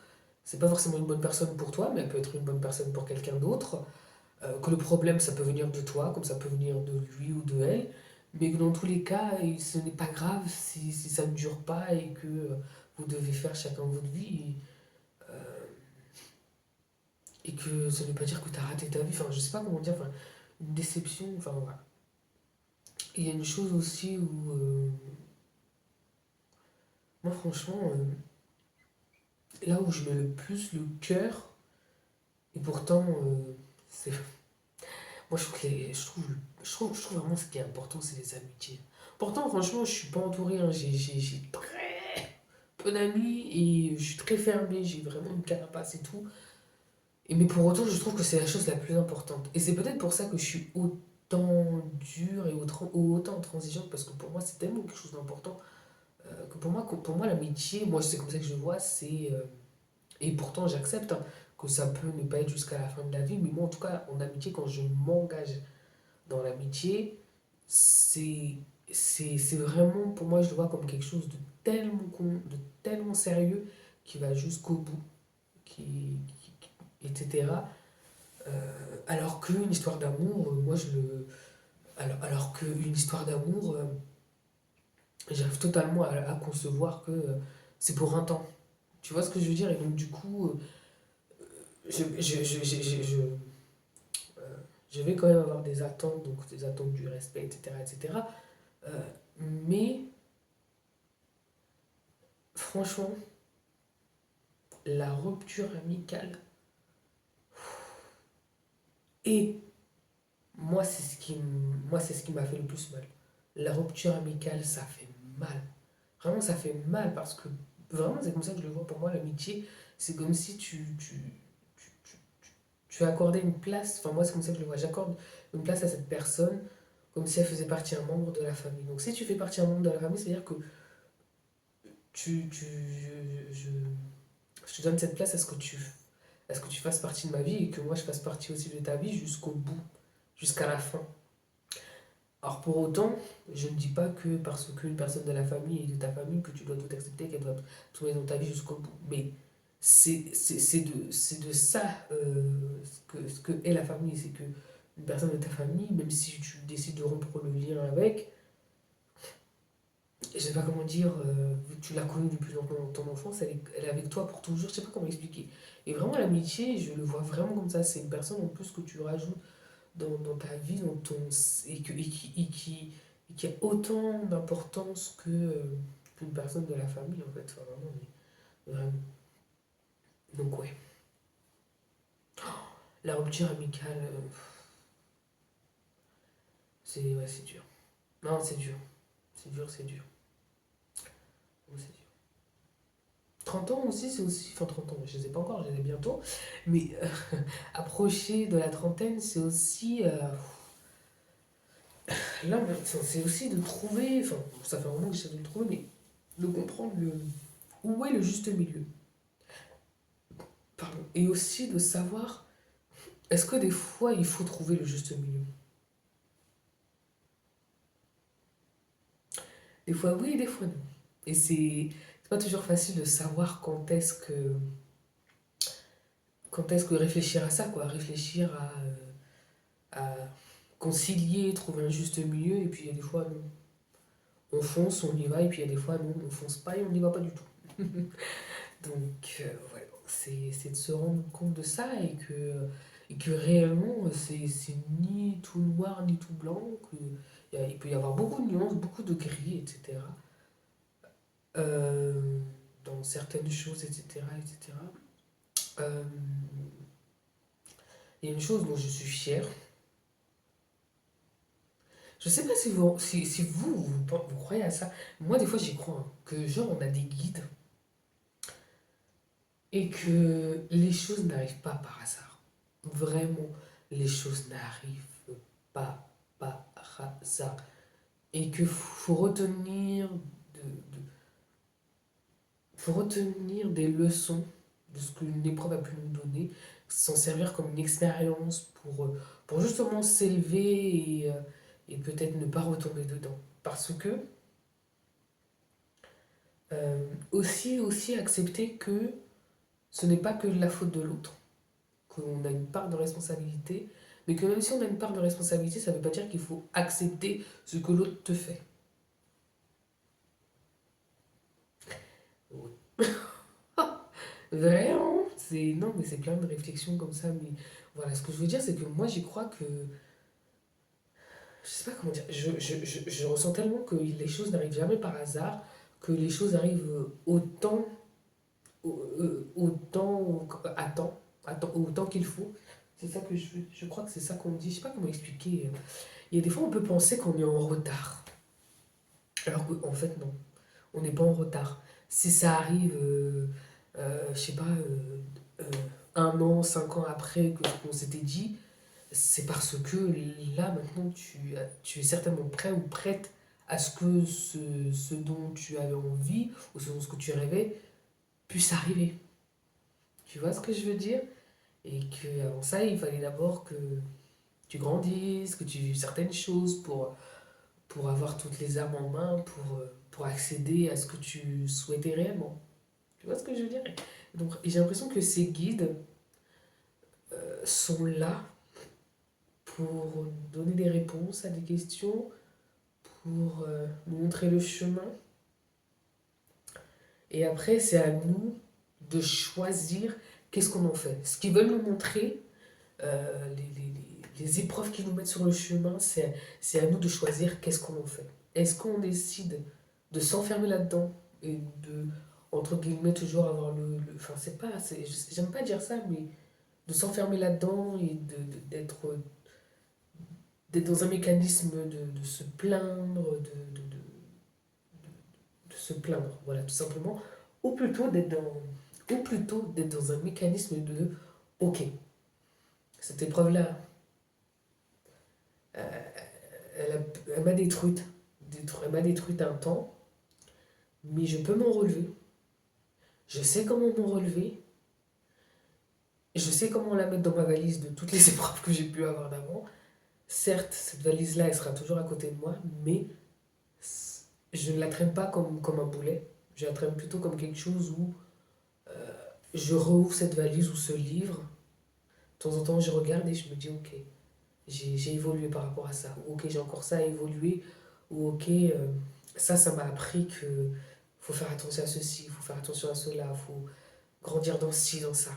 C'est pas forcément une bonne personne pour toi, mais elle peut être une bonne personne pour quelqu'un d'autre. Que le problème, ça peut venir de toi, comme ça peut venir de lui ou de elle. Mais que dans tous les cas, ce n'est pas grave si ça ne dure pas et que vous devez faire chacun votre vie. Et que ça ne veut pas dire que tu as raté ta vie. Enfin, je sais pas comment dire. Enfin, une déception. Enfin, voilà. Et il y a une chose aussi où. Moi, franchement, là où je mets le plus le cœur, et pourtant, c'est. Moi, je trouve, que je trouve vraiment ce qui est important, c'est les amitiés. Pourtant, franchement, je suis pas entouré, hein. J'ai très peu d'amis et je suis très fermé. J'ai vraiment une carapace et tout. Mais pour autant, je trouve que c'est la chose la plus importante. Et c'est peut-être pour ça que je suis autant dure et autant intransigeante, parce que pour moi, c'est tellement quelque chose d'important. Que pour moi l'amitié, moi, c'est comme ça que je le vois, c'est. Et pourtant, j'accepte, hein, que ça peut ne pas être jusqu'à la fin de la vie, mais moi, en tout cas, en amitié, quand je m'engage dans l'amitié, c'est c'est vraiment, pour moi, je le vois comme quelque chose de de tellement sérieux qui va jusqu'au bout, etc. Alors qu'une histoire d'amour, moi, je le. Alors qu'une histoire d'amour, j'arrive totalement à concevoir que c'est pour un temps. Tu vois ce que je veux dire? Et donc, du coup, je vais quand même avoir des attentes, donc des attentes du respect, etc. etc. Euh, mais franchement, la rupture amicale, et moi, c'est ce qui m'a fait le plus mal. La rupture amicale, ça fait mal. Vraiment, ça fait mal parce que vraiment, c'est comme ça que je le vois. Pour moi, l'amitié, c'est comme si tu accordais une place. Enfin, moi, c'est comme ça que je le vois. J'accorde une place à cette personne comme si elle faisait partie d'un membre de la famille. Donc, si tu fais partie d'un membre de la famille, c'est-à-dire que tu, tu, je, je te donne cette place à ce que tu fasses partie de ma vie et que moi, je fasse partie aussi de ta vie jusqu'au bout, jusqu'à la fin. Alors pour autant, je ne dis pas que parce qu'une personne de la famille est de ta famille que tu dois tout accepter, qu'elle doit tout mettre dans ta vie jusqu'au bout. Mais c'est de ça ce que est la famille. C'est que une personne de ta famille, même si tu décides de rompre le lien avec, je sais pas comment dire, vu que tu l'as connue depuis ton enfance, elle est avec toi pour toujours, je sais pas comment expliquer. Et vraiment l'amitié, je le vois vraiment comme ça, c'est une personne en plus que tu rajoutes dans ta vie, et qui a autant d'importance qu'une personne de la famille, en fait. Enfin, vraiment, vraiment. Donc, ouais. La rupture amicale, c'est ouais, c'est dur. Non, c'est dur. C'est dur, c'est dur. Ouais, c'est dur. 30 ans aussi, c'est aussi. Enfin, 30 ans, je ne les ai pas encore, je les ai bientôt. Mais approcher de la trentaine, c'est aussi. Là, c'est aussi de trouver. Enfin, ça fait un moment que j'essaie de le trouver, mais de comprendre où est le juste milieu. Pardon. Et aussi de savoir, est-ce que des fois il faut trouver le juste milieu? Des fois oui, des fois non. Et c'est pas toujours facile de savoir quand est-ce que réfléchir à ça, quoi. Réfléchir à concilier, trouver un juste milieu, et puis il y a des fois non. on fonce, on y va, et puis il y a des fois, non, on fonce pas et on n'y va pas du tout. Donc, voilà, c'est de se rendre compte de ça et que réellement, c'est ni tout noir ni tout blanc, il peut y avoir beaucoup de nuances, beaucoup de gris, etc. euh, dans certaines choses, etc. etc. Euh, Il y a une chose dont je suis fière. Je sais pas si vous croyez à ça. Moi, des fois, j'y crois, hein, que genre, on a des guides et que les choses n'arrivent pas par hasard. Vraiment, les choses n'arrivent pas par hasard. Et que faut retenir des leçons de ce qu'une épreuve a pu nous donner, s'en servir comme une expérience pour justement s'élever et peut-être ne pas retomber dedans. Parce que aussi accepter que ce n'est pas que la faute de l'autre, qu'on a une part de responsabilité, mais que même si on a une part de responsabilité, ça ne veut pas dire qu'il faut accepter ce que l'autre te fait. Oui. Vraiment, non, mais c'est plein de réflexions comme ça, mais voilà, ce que je veux dire, c'est que moi, j'y crois que, je sais pas comment dire, je ressens tellement que les choses n'arrivent jamais par hasard, que les choses arrivent autant, autant qu'il faut. C'est ça que je crois que c'est ça qu'on me dit, je sais pas comment expliquer. Il y a des fois, on peut penser qu'on est en retard, alors qu'en fait, non, on n'est pas en retard. Si ça arrive, je sais pas, euh, 1 an, 5 ans après que ce qu'on s'était dit, c'est parce que là, maintenant, tu es certainement prêt ou prête à ce que ce dont tu avais envie ou ce dont ce que tu rêvais puisse arriver. Tu vois ce que je veux dire? Et que avant ça, il fallait d'abord que tu grandisses, que tu vives certaines choses pour avoir toutes les armes en main, pour accéder à ce que tu souhaitais réellement. Tu vois ce que je veux dire? Donc j'ai l'impression que ces guides sont là pour donner des réponses à des questions, pour nous montrer le chemin. Et après, c'est à nous de choisir qu'est-ce qu'on en fait. Ce qu'ils veulent nous montrer, les épreuves qu'ils nous mettent sur le chemin, c'est à nous de choisir qu'est-ce qu'on en fait. Est-ce qu'on décide de s'enfermer là-dedans et de, entre guillemets, toujours avoir enfin, c'est pas, j'aime pas dire ça, mais de s'enfermer là-dedans et d'être dans un mécanisme de se plaindre, de se plaindre, voilà, tout simplement, ou plutôt d'être dans un mécanisme de, ok, cette épreuve-là, euh, elle m'a elle m'a détruite un temps, mais je peux m'en relever. Je sais comment m'en relever. Je sais comment la mettre dans ma valise de toutes les épreuves que j'ai pu avoir d'avant. Certes, cette valise-là, elle sera toujours à côté de moi, mais je ne la traîne pas comme un boulet. Je la traîne plutôt comme quelque chose où je rouvre cette valise ou ce livre. De temps en temps, je regarde et je me dis, ok, j'ai évolué par rapport à ça. Ou ok, j'ai encore ça à évoluer. Ou ok, ça m'a appris que faut faire attention à ceci, il faut faire attention à cela, il faut grandir dans ci, dans ça.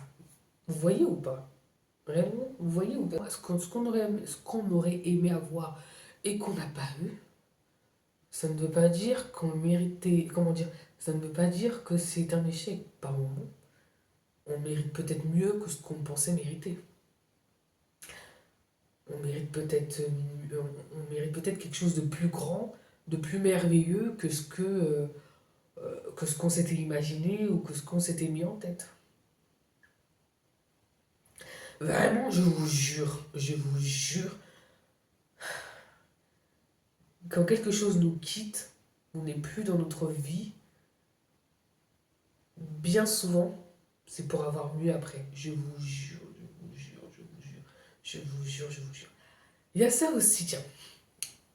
Vous voyez ou pas? Réellement, vous voyez ou pas? Ce qu'on aurait aimé avoir et qu'on n'a pas eu, ça ne veut pas dire qu'on méritait. Comment dire? Ça ne veut pas dire que c'est un échec. Par moment, on mérite peut-être mieux que ce qu'on pensait mériter. On mérite peut-être quelque chose de plus grand, de plus merveilleux que ce qu'on s'était imaginé ou que ce qu'on s'était mis en tête. Vraiment, je vous jure, quand quelque chose nous quitte, on n'est plus dans notre vie, bien souvent, c'est pour avoir mieux après. Je vous jure, je vous jure, je vous jure, je vous jure, je vous jure. Il y a ça aussi, tiens,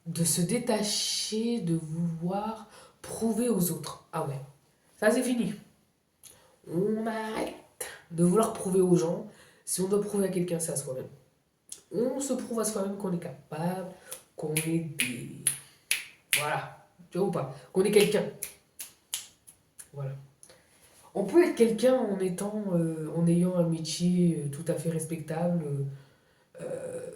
de se détacher, de vouloir prouver aux autres. Ah ouais, ça c'est fini. On arrête de vouloir prouver aux gens. Si on doit prouver à quelqu'un, c'est à soi-même. On se prouve à soi-même qu'on est capable, qu'on est des... Voilà. Tu vois ou pas? Qu'on est quelqu'un. Voilà. On peut être quelqu'un en ayant un métier tout à fait respectable, euh,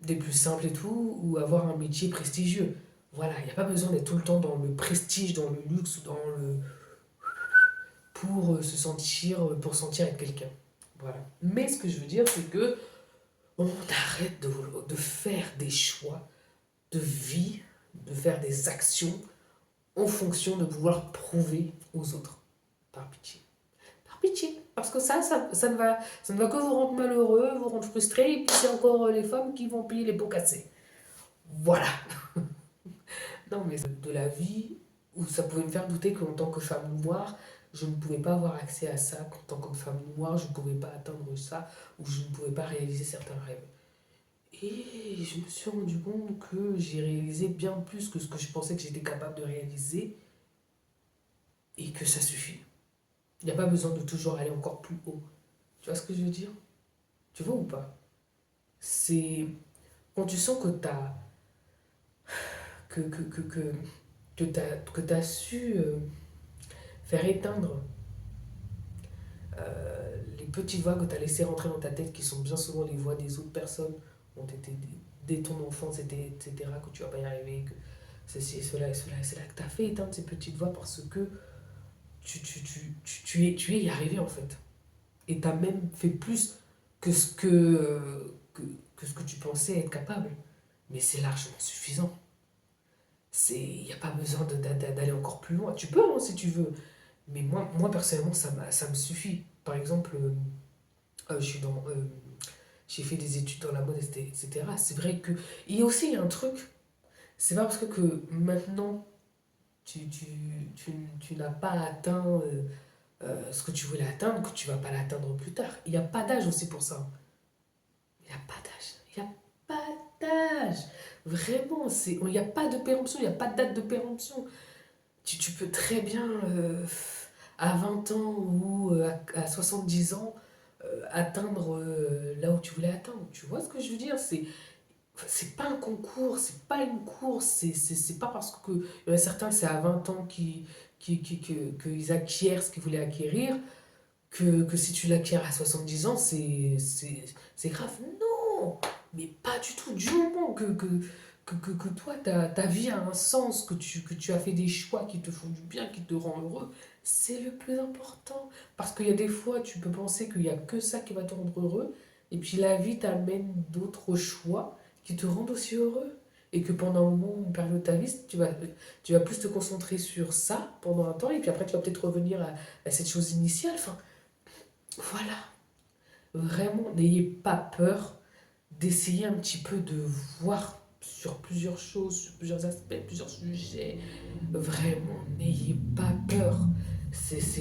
des plus simples et tout, ou avoir un métier prestigieux. Voilà, il n'y a pas besoin d'être tout le temps dans le prestige, dans le luxe, pour se sentir, pour sentir être quelqu'un. Voilà. Mais ce que je veux dire, c'est que on arrête de faire des choix de vie, de faire des actions en fonction de vouloir prouver aux autres. Par pitié. Par pitié. Parce que ça ne va que vous rendre malheureux, vous rendre frustré, et puis c'est encore les femmes qui vont payer les pots cassés. Voilà. Non, mais de la vie où ça pouvait me faire douter qu'en tant que femme noire, je ne pouvais pas avoir accès à ça, qu'en tant que femme noire, je ne pouvais pas atteindre ça, ou je ne pouvais pas réaliser certains rêves. Et je me suis rendu compte que j'ai réalisé bien plus que ce que je pensais que j'étais capable de réaliser, et que ça suffit. Il n'y a pas besoin de toujours aller encore plus haut. Tu vois ce que je veux dire? Tu vois ou pas? C'est quand tu sens que t'as que t'as su faire éteindre les petites voix que tu as laissées rentrer dans ta tête, qui sont bien souvent les voix des autres personnes, ont été dès ton enfance, etc., que tu vas pas y arriver, que ceci et cela et cela. Et c'est là que tu as fait éteindre ces petites voix parce que tu es y arrivé en fait. Et tu as même fait plus que que ce que tu pensais être capable. Mais c'est largement suffisant. Il n'y a pas besoin d'aller encore plus loin. Tu peux, hein, si tu veux. Mais moi personnellement, ça me suffit. Par exemple, je suis j'ai fait des études dans la mode, etc. C'est vrai que. Et aussi, il y a un truc, c'est pas parce que maintenant tu n'as pas atteint ce que tu voulais atteindre que tu vas pas l'atteindre plus tard. Il n'y a pas d'âge aussi pour ça. Il n'y a pas d'âge. Il n'y a pas d'âge. Vraiment, il n'y a pas de péremption, il n'y a pas de date de péremption. Tu peux très bien, à 20 ans ou à 70 ans, atteindre là où tu voulais atteindre. Tu vois ce que je veux dire? C'est pas un concours, c'est pas une course, c'est pas parce que il y en a certains, c'est à 20 ans qu'ils acquièrent ce qu'ils voulaient acquérir, que si tu l'acquiers à 70 ans, c'est grave. Non! Mais pas du tout. Du moment que toi, ta vie a un sens, que tu as fait des choix qui te font du bien, qui te rend heureux, c'est le plus important. Parce qu'il y a des fois, tu peux penser qu'il n'y a que ça qui va te rendre heureux, et puis la vie t'amène d'autres choix qui te rendent aussi heureux. Et que pendant un moment, une période de ta vie, tu vas plus te concentrer sur ça pendant un temps, et puis après, tu vas peut-être revenir à cette chose initiale. Enfin, voilà. Vraiment, n'ayez pas peur d'essayer un petit peu de voir sur plusieurs choses, sur plusieurs aspects, plusieurs sujets. Vraiment, n'ayez pas peur.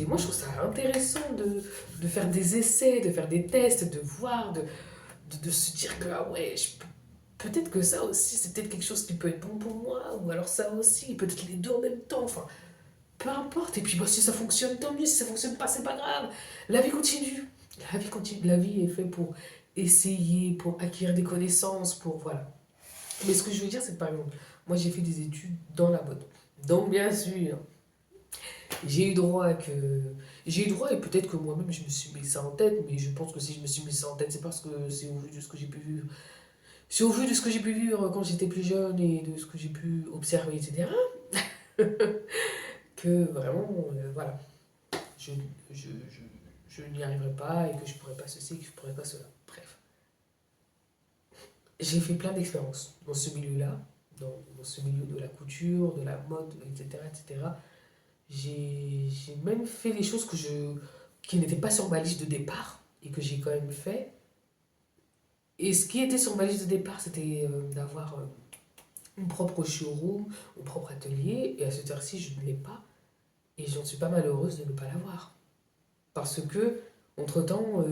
Moi, je trouve ça intéressant de faire des essais, de faire des tests, de voir, de se dire que ah ouais, peut-être que ça aussi, c'est peut-être quelque chose qui peut être bon pour moi, ou alors ça aussi, peut-être les deux en même temps. Enfin, peu importe. Et puis, bah, si ça fonctionne, tant mieux. Si ça fonctionne pas, c'est pas grave. La vie continue. La vie continue. La vie est faite pour essayer, pour acquérir des connaissances, pour voilà. Mais ce que je veux dire, c'est que par exemple, moi j'ai fait des études dans la mode. Donc bien sûr, j'ai eu droit à que j'ai eu droit, et peut-être que moi-même je me suis mis ça en tête, mais je pense que si je me suis mis ça en tête, c'est parce que c'est au vu de ce que j'ai pu vivre. C'est au vu de ce que j'ai pu vivre quand j'étais plus jeune et de ce que j'ai pu observer, etc. que vraiment, voilà, je, je, je, je n'y arriverai pas et que je pourrais pas ceci, que je pourrais pas cela. Bref. J'ai fait plein d'expériences dans ce milieu-là, dans ce milieu de la couture, de la mode, etc. etc. J'ai même fait des choses qui n'étaient pas sur ma liste de départ et que j'ai quand même fait. Et ce qui était sur ma liste de départ, c'était d'avoir mon propre showroom, mon propre atelier. Et à cette heure-ci, je ne l'ai pas. Et j'en suis pas malheureuse de ne pas l'avoir. Parce que, entre-temps,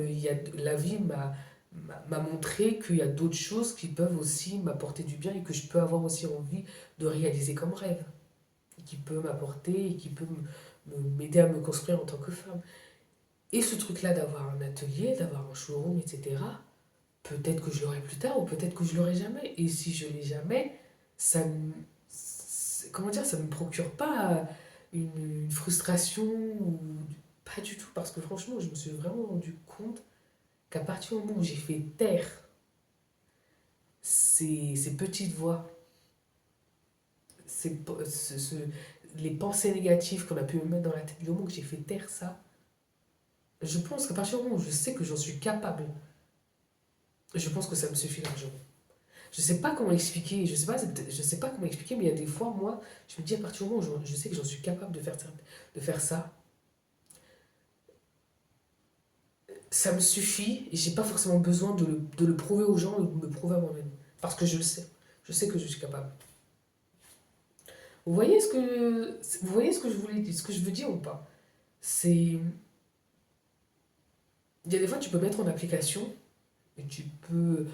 la vie m'a montré qu'il y a d'autres choses qui peuvent aussi m'apporter du bien et que je peux avoir aussi envie de réaliser comme rêve. Qui peut m'apporter et qui peut m'aider à me construire en tant que femme. Et ce truc-là d'avoir un atelier, d'avoir un showroom, etc., peut-être que je l'aurai plus tard ou peut-être que je l'aurai jamais. Et si je l'ai jamais, ça me- comment dire, ça me procure pas une frustration ou pas du tout, parce que franchement, je me suis vraiment rendu compte qu'à partir du moment où j'ai fait taire ces petites voix, ces, les pensées négatives qu'on a pu me mettre dans la tête, du moment que j'ai fait taire ça, je pense qu'à partir du moment où je sais que j'en suis capable, je pense que ça me suffit largement. Je sais pas comment expliquer, je sais pas comment expliquer, mais il y a des fois, moi, je me dis à partir du moment où je sais que j'en suis capable de faire ça, ça me suffit et j'ai pas forcément besoin de le prouver aux gens ou de me prouver à moi-même. Parce que je le sais. Je sais que je suis capable. Vous voyez ce que je voulais dire, ce que je veux dire ou pas? C'est, il y a des fois, tu peux mettre en application et tu peux,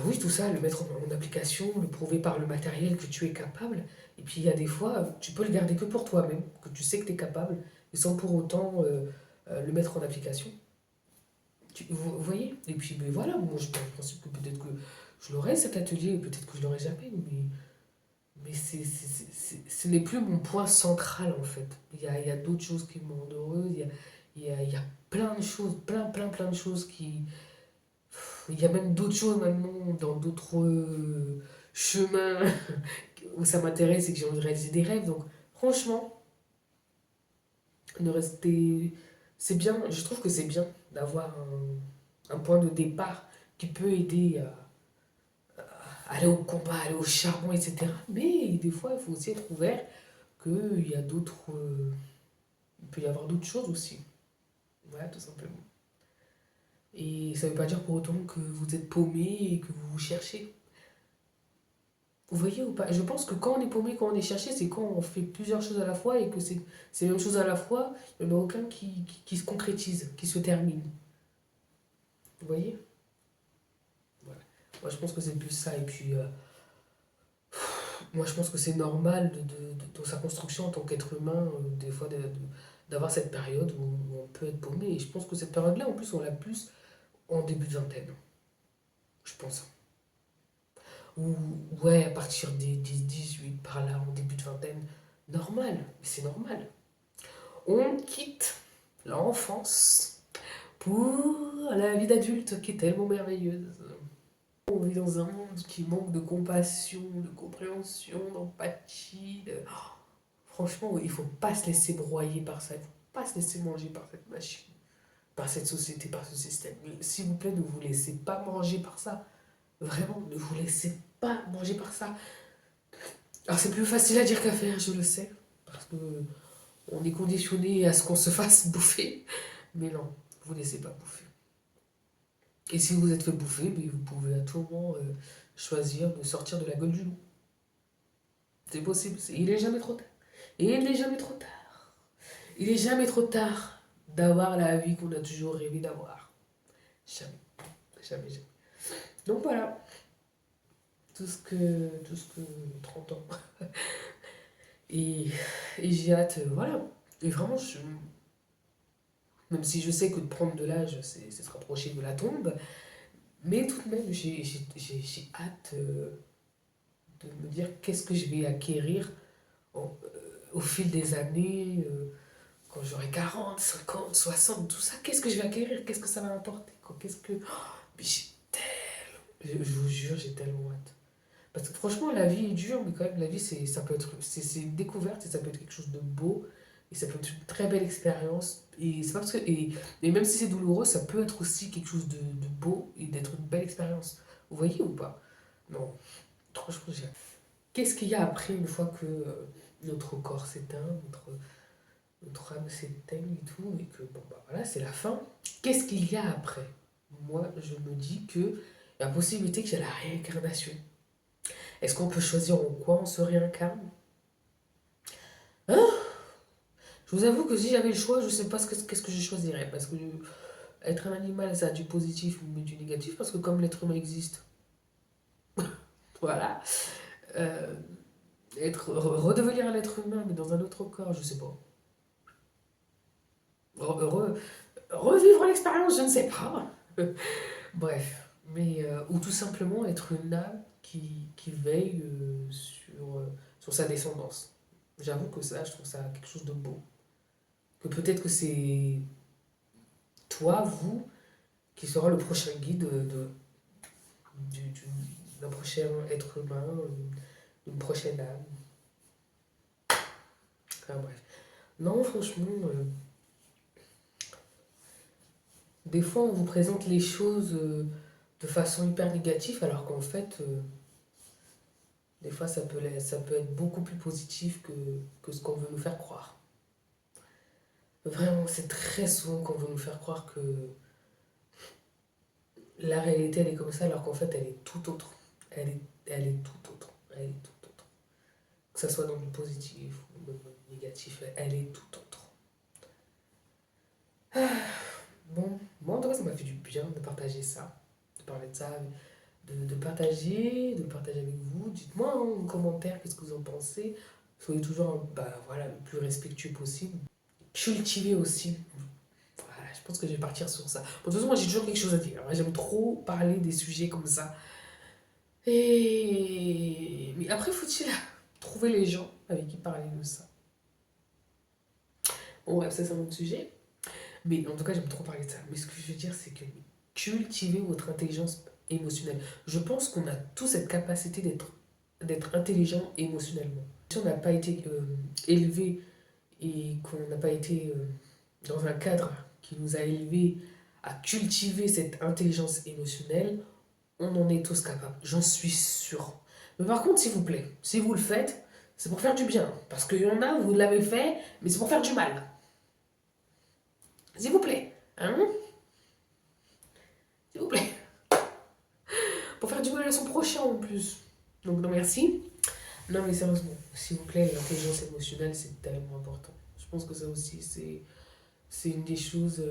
oui, tout ça, le mettre en application, le prouver par le matériel que tu es capable. Et puis il y a des fois, tu peux le garder que pour toi-même, que tu sais que tu es capable, et sans pour autant le mettre en application. Vous voyez? Et puis ben voilà, moi je pense que peut-être que je l'aurai cet atelier, peut-être que je l'aurai jamais, mais ce n'est plus mon point central en fait. Il y a d'autres choses qui me rendent heureuse, il y a plein de choses, plein de choses qui, il y a même d'autres choses maintenant, dans d'autres chemins où ça m'intéresse et que j'ai envie de réaliser des rêves. Donc, franchement, ne rester. C'est bien, je trouve que c'est bien d'avoir un point de départ qui peut aider à aller au combat, aller au charbon, etc. Mais des fois, il faut aussi être ouvert qu'il y a d'autres. Il peut y avoir d'autres choses aussi. Voilà, tout simplement. Et ça ne veut pas dire pour autant que vous êtes paumé et que vous vous cherchez. Vous voyez ou pas? Je pense que quand on est paumé, quand on est cherché, c'est quand on fait plusieurs choses à la fois et que c'est ces mêmes choses à la fois, il n'y en a aucun qui se concrétise, qui se termine. Vous voyez? Voilà. Moi, je pense que c'est plus ça. Et puis, moi, je pense que c'est normal dans sa construction en tant qu'être humain, des fois, d'avoir cette période où on peut être paumé. Et je pense que cette période-là, en plus, on l'a plus en début de vingtaine. Je pense. Ou, ouais, à partir des 18 par là, en début de vingtaine. Normal. Mais c'est normal. On quitte l'enfance pour la vie d'adulte qui est tellement merveilleuse. On vit dans un monde qui manque de compassion, de compréhension, d'empathie. Franchement, il ne faut pas se laisser broyer par ça. Il ne faut pas se laisser manger par cette machine, par cette société, par ce système. S'il vous plaît, ne vous laissez pas manger par ça. Vraiment, ne vous laissez pas manger par ça. Alors c'est plus facile à dire qu'à faire, je le sais. Parce que on est conditionné à ce qu'on se fasse bouffer. Mais non, ne vous laissez pas bouffer. Et si vous êtes fait bouffer, ben, vous pouvez à tout moment choisir de sortir de la gueule du loup. C'est possible. Il est jamais trop tard. Et il n'est jamais trop tard. Il est jamais trop tard d'avoir la vie qu'on a toujours rêvé d'avoir. Jamais. Jamais, jamais. Donc voilà. Tout ce que 30 ans. Et, et j'ai hâte, voilà. Et vraiment, même si je sais que de prendre de l'âge, c'est se rapprocher de la tombe, mais tout de même, j'ai hâte de me dire qu'est-ce que je vais acquérir au fil des années, quand j'aurai 40, 50, 60, tout ça. Qu'est-ce que je vais acquérir? Qu'est-ce que ça va m'apporter? Qu'est-ce que. Oh, mais je vous jure, j'ai tellement hâte. Parce que franchement, la vie est dure, mais quand même, la vie, ça peut être, c'est une découverte et ça peut être quelque chose de beau. Et ça peut être une très belle expérience. Et, c'est pas parce que, et même si c'est douloureux, ça peut être aussi quelque chose de beau et d'être une belle expérience. Vous voyez ou pas? Non, franchement, j'ai. Qu'est-ce qu'il y a après une fois que notre corps s'éteint, notre âme s'éteint et tout, et que bon, bah voilà, c'est la fin. Qu'est-ce qu'il y a après? Moi, je me dis que il y a la possibilité qu'il y ait la réincarnation. Est-ce qu'on peut choisir en quoi on se réincarne? Hein? Je vous avoue que si j'avais le choix, je ne sais pas qu'est-ce que je choisirais. Parce que être un animal, ça a du positif mais du négatif. Parce que comme l'être humain existe, voilà. euh, redevenir un être humain, mais dans un autre corps, je sais pas. Re- re- revivre l'expérience, je ne sais pas. Bref. ou tout simplement être une âme qui veille sur sa descendance. J'avoue que ça, je trouve ça quelque chose de beau. Que peut-être que c'est toi, vous, qui sera le prochain guide d'un prochain être humain, d'une prochaine âme. Enfin, bref. Non, franchement, des fois on vous présente les choses de façon hyper négative, alors qu'en fait, des fois ça peut être beaucoup plus positif que ce qu'on veut nous faire croire. Vraiment, c'est très souvent qu'on veut nous faire croire que la réalité elle est comme ça, alors qu'en fait elle est tout autre. Elle est tout autre. Elle est tout autre. Que ce soit dans le positif ou dans le négatif, elle est tout autre. Bon, moi en tout cas ça m'a fait du bien de partager ça, de parler de ça, de partager avec vous. Dites-moi hein, en commentaire qu'est-ce que vous en pensez. Soyez toujours bah, voilà, le plus respectueux possible. Cultivez aussi. Voilà, je pense que je vais partir sur ça. Bon, de toute façon, moi j'ai toujours quelque chose à dire. J'aime trop parler des sujets comme ça. Mais après, faut-il trouver les gens avec qui parler de ça. Bon, bref, ça c'est un autre sujet. Mais en tout cas, j'aime trop parler de ça. Mais ce que je veux dire, c'est que cultivez votre intelligence émotionnelle. Je pense qu'on a tous cette capacité d'être intelligent émotionnellement. Si on n'a pas été élevé et qu'on n'a pas été dans un cadre qui nous a élevés à cultiver cette intelligence émotionnelle, on en est tous capables. J'en suis sûre. Mais par contre, s'il vous plaît, si vous le faites, c'est pour faire du bien. Parce qu'il y en a, vous l'avez fait, mais c'est pour faire du mal. S'il vous plaît. Hein? S'il vous plaît. Pour faire du mal à son prochain en plus. Donc non merci. Non mais sérieusement, s'il vous plaît, l'intelligence émotionnelle c'est tellement important. Je pense que ça aussi c'est une des choses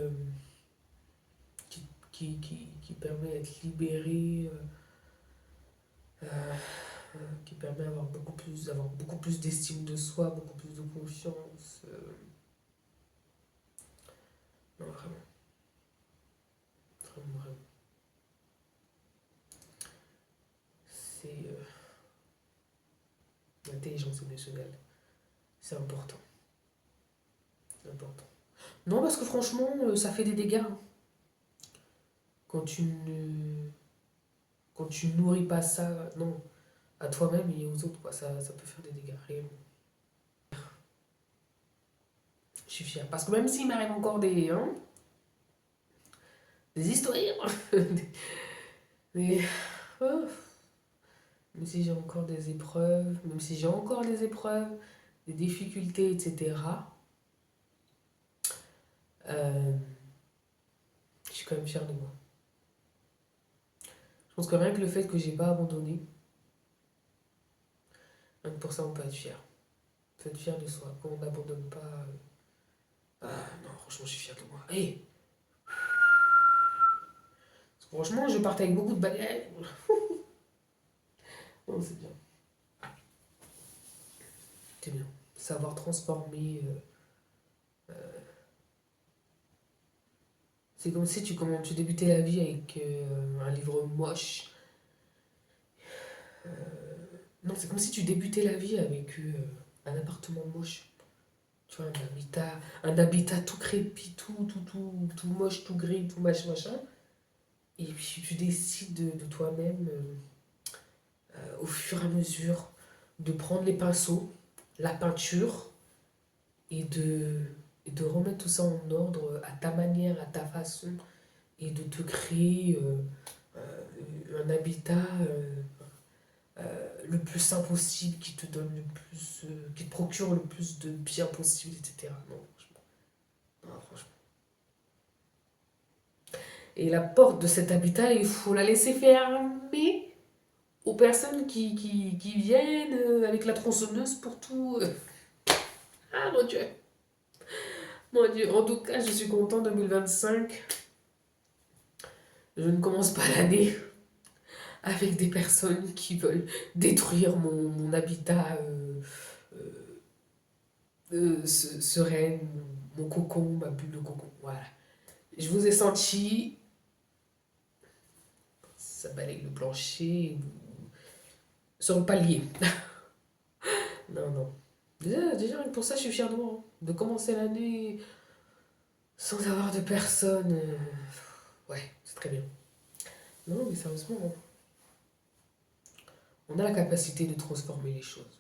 qui permet d'être libéré, qui permet d'avoir beaucoup plus d'estime de soi, beaucoup plus de confiance. Non vraiment, vraiment, vraiment. C'est l'intelligence émotionnelle. C'est important. C'est important. Non parce que franchement, ça fait des dégâts. Hein. Quand tu ne quand tu nourris pas ça, non, à toi-même et aux autres, quoi, ça peut faire des dégâts, réellement. Je suis fière. Parce que même s'il m'arrive encore des histoires, des, oh, même si j'ai encore des épreuves, même si j'ai encore des épreuves, des difficultés, etc., euh, je suis quand même fière de moi. Je pense que rien que le fait que j'ai pas abandonné, rien que pour ça, on peut être fier. On peut être fier de soi. Quand on n'abandonne pas. Ah non, franchement, je suis fier de moi. Hey, franchement, je partais avec beaucoup de bagages. Non, c'est bien. C'est bien. Savoir transformer. C'est comme si tu débutais la vie avec un livre moche. Non, c'est comme si tu débutais la vie avec un appartement moche. Tu vois, un habitat tout crépi, tout moche, tout gris, tout machin, machin. Et puis tu décides de toi-même, au fur et à mesure, de prendre les pinceaux, la peinture, et de remettre tout ça en ordre à ta manière, à ta façon, et de te créer un habitat le plus sain possible, qui te donne le plus, qui te procure le plus de bien possible, etc. Non, franchement. Non, franchement. Et la porte de cet habitat, il faut la laisser fermer aux personnes qui viennent avec la tronçonneuse pour tout. Ah mon Dieu! Mon Dieu, en tout cas, je suis content 2025. Je ne commence pas l'année avec des personnes qui veulent détruire mon habitat sereine, mon cocon, ma bulle de cocon. Voilà. Je vous ai senti. ça balaye le plancher, sur le palier. Non, non. Déjà, rien que pour ça, je suis fière de moi, hein. De commencer l'année sans avoir de personne. Ouais, c'est très bien. Non, mais sérieusement, hein, on a la capacité de transformer les choses.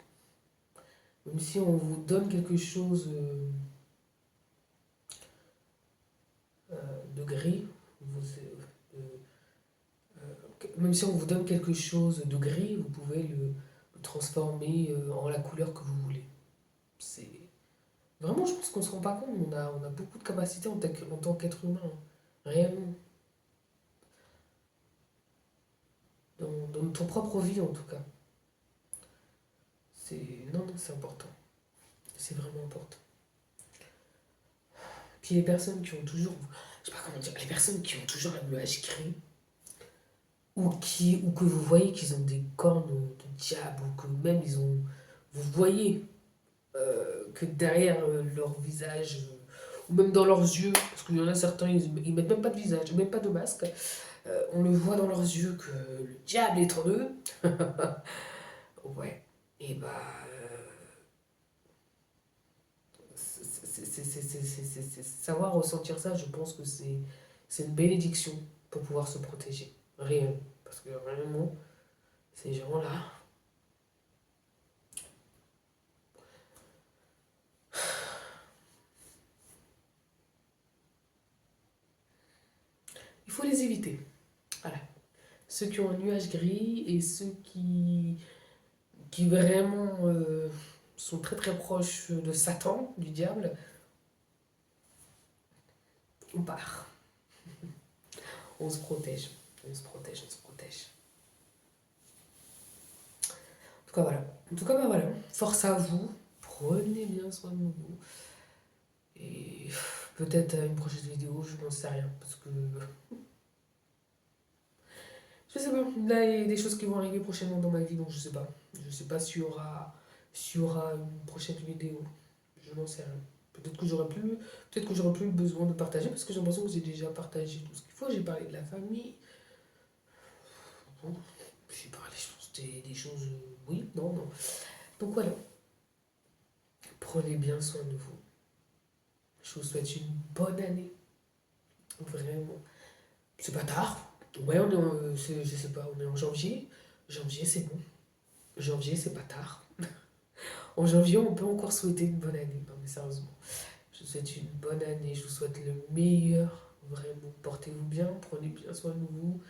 Même si on vous donne quelque chose de gris, même si on vous donne quelque chose de gris, vous pouvez le transformer en la couleur que vous voulez. C'est vraiment, je pense qu'on se rend pas compte. On a beaucoup de capacités en tant qu'être humain, hein. Réellement. Dans notre propre vie, en tout cas. Non, non, c'est important. C'est vraiment important. Puis les personnes qui ont toujours, je sais pas comment dire, les personnes qui ont toujours un nuage gris, ou que vous voyez qu'ils ont des cornes de diable, ou que même vous voyez que derrière leur visage, ou même dans leurs yeux, parce qu'il y en a certains, ils mettent même pas de visage, même pas de masque, on le voit dans leurs yeux que le diable est en eux. Ouais, et bah, savoir ressentir ça, je pense que c'est une bénédiction pour pouvoir se protéger. Réellement. Parce que réellement, ces gens-là, il faut les éviter. Voilà. Ceux qui ont un nuage gris et ceux qui vraiment sont très très proches de Satan, du diable, on part. On se protège. On se protège, on se protège. En tout cas, voilà. En tout cas, bah voilà. Force à vous. Prenez bien soin de vous. Et peut-être à une prochaine vidéo, je n'en sais rien. Parce que je sais pas. Là, il y a des choses qui vont arriver prochainement dans ma vie, donc je sais pas. Je sais pas s'il y aura une prochaine vidéo. Je n'en sais rien. Peut-être que j'aurais plus besoin de partager parce que j'ai l'impression que j'ai déjà partagé tout ce qu'il faut. J'ai parlé de la famille. Bon, j'ai parlé, je pense, des choses. Oui, non, non. Donc voilà. Prenez bien soin de vous. Je vous souhaite une bonne année. Vraiment. C'est pas tard. Ouais, je sais pas, on est en janvier. Janvier, c'est bon. Janvier, c'est pas tard. En janvier, on peut encore souhaiter une bonne année. Non, mais sérieusement. Je vous souhaite une bonne année. Je vous souhaite le meilleur. Vraiment, portez-vous bien. Prenez bien soin de vous.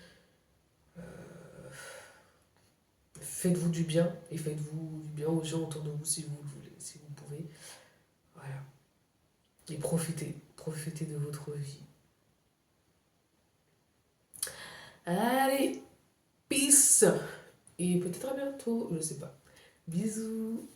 Faites-vous du bien. Et faites-vous du bien aux gens autour de vous si vous le voulez, si vous pouvez. Voilà. Et profitez. Profitez de votre vie. Allez, peace. Et peut-être à bientôt. Je sais pas. Bisous.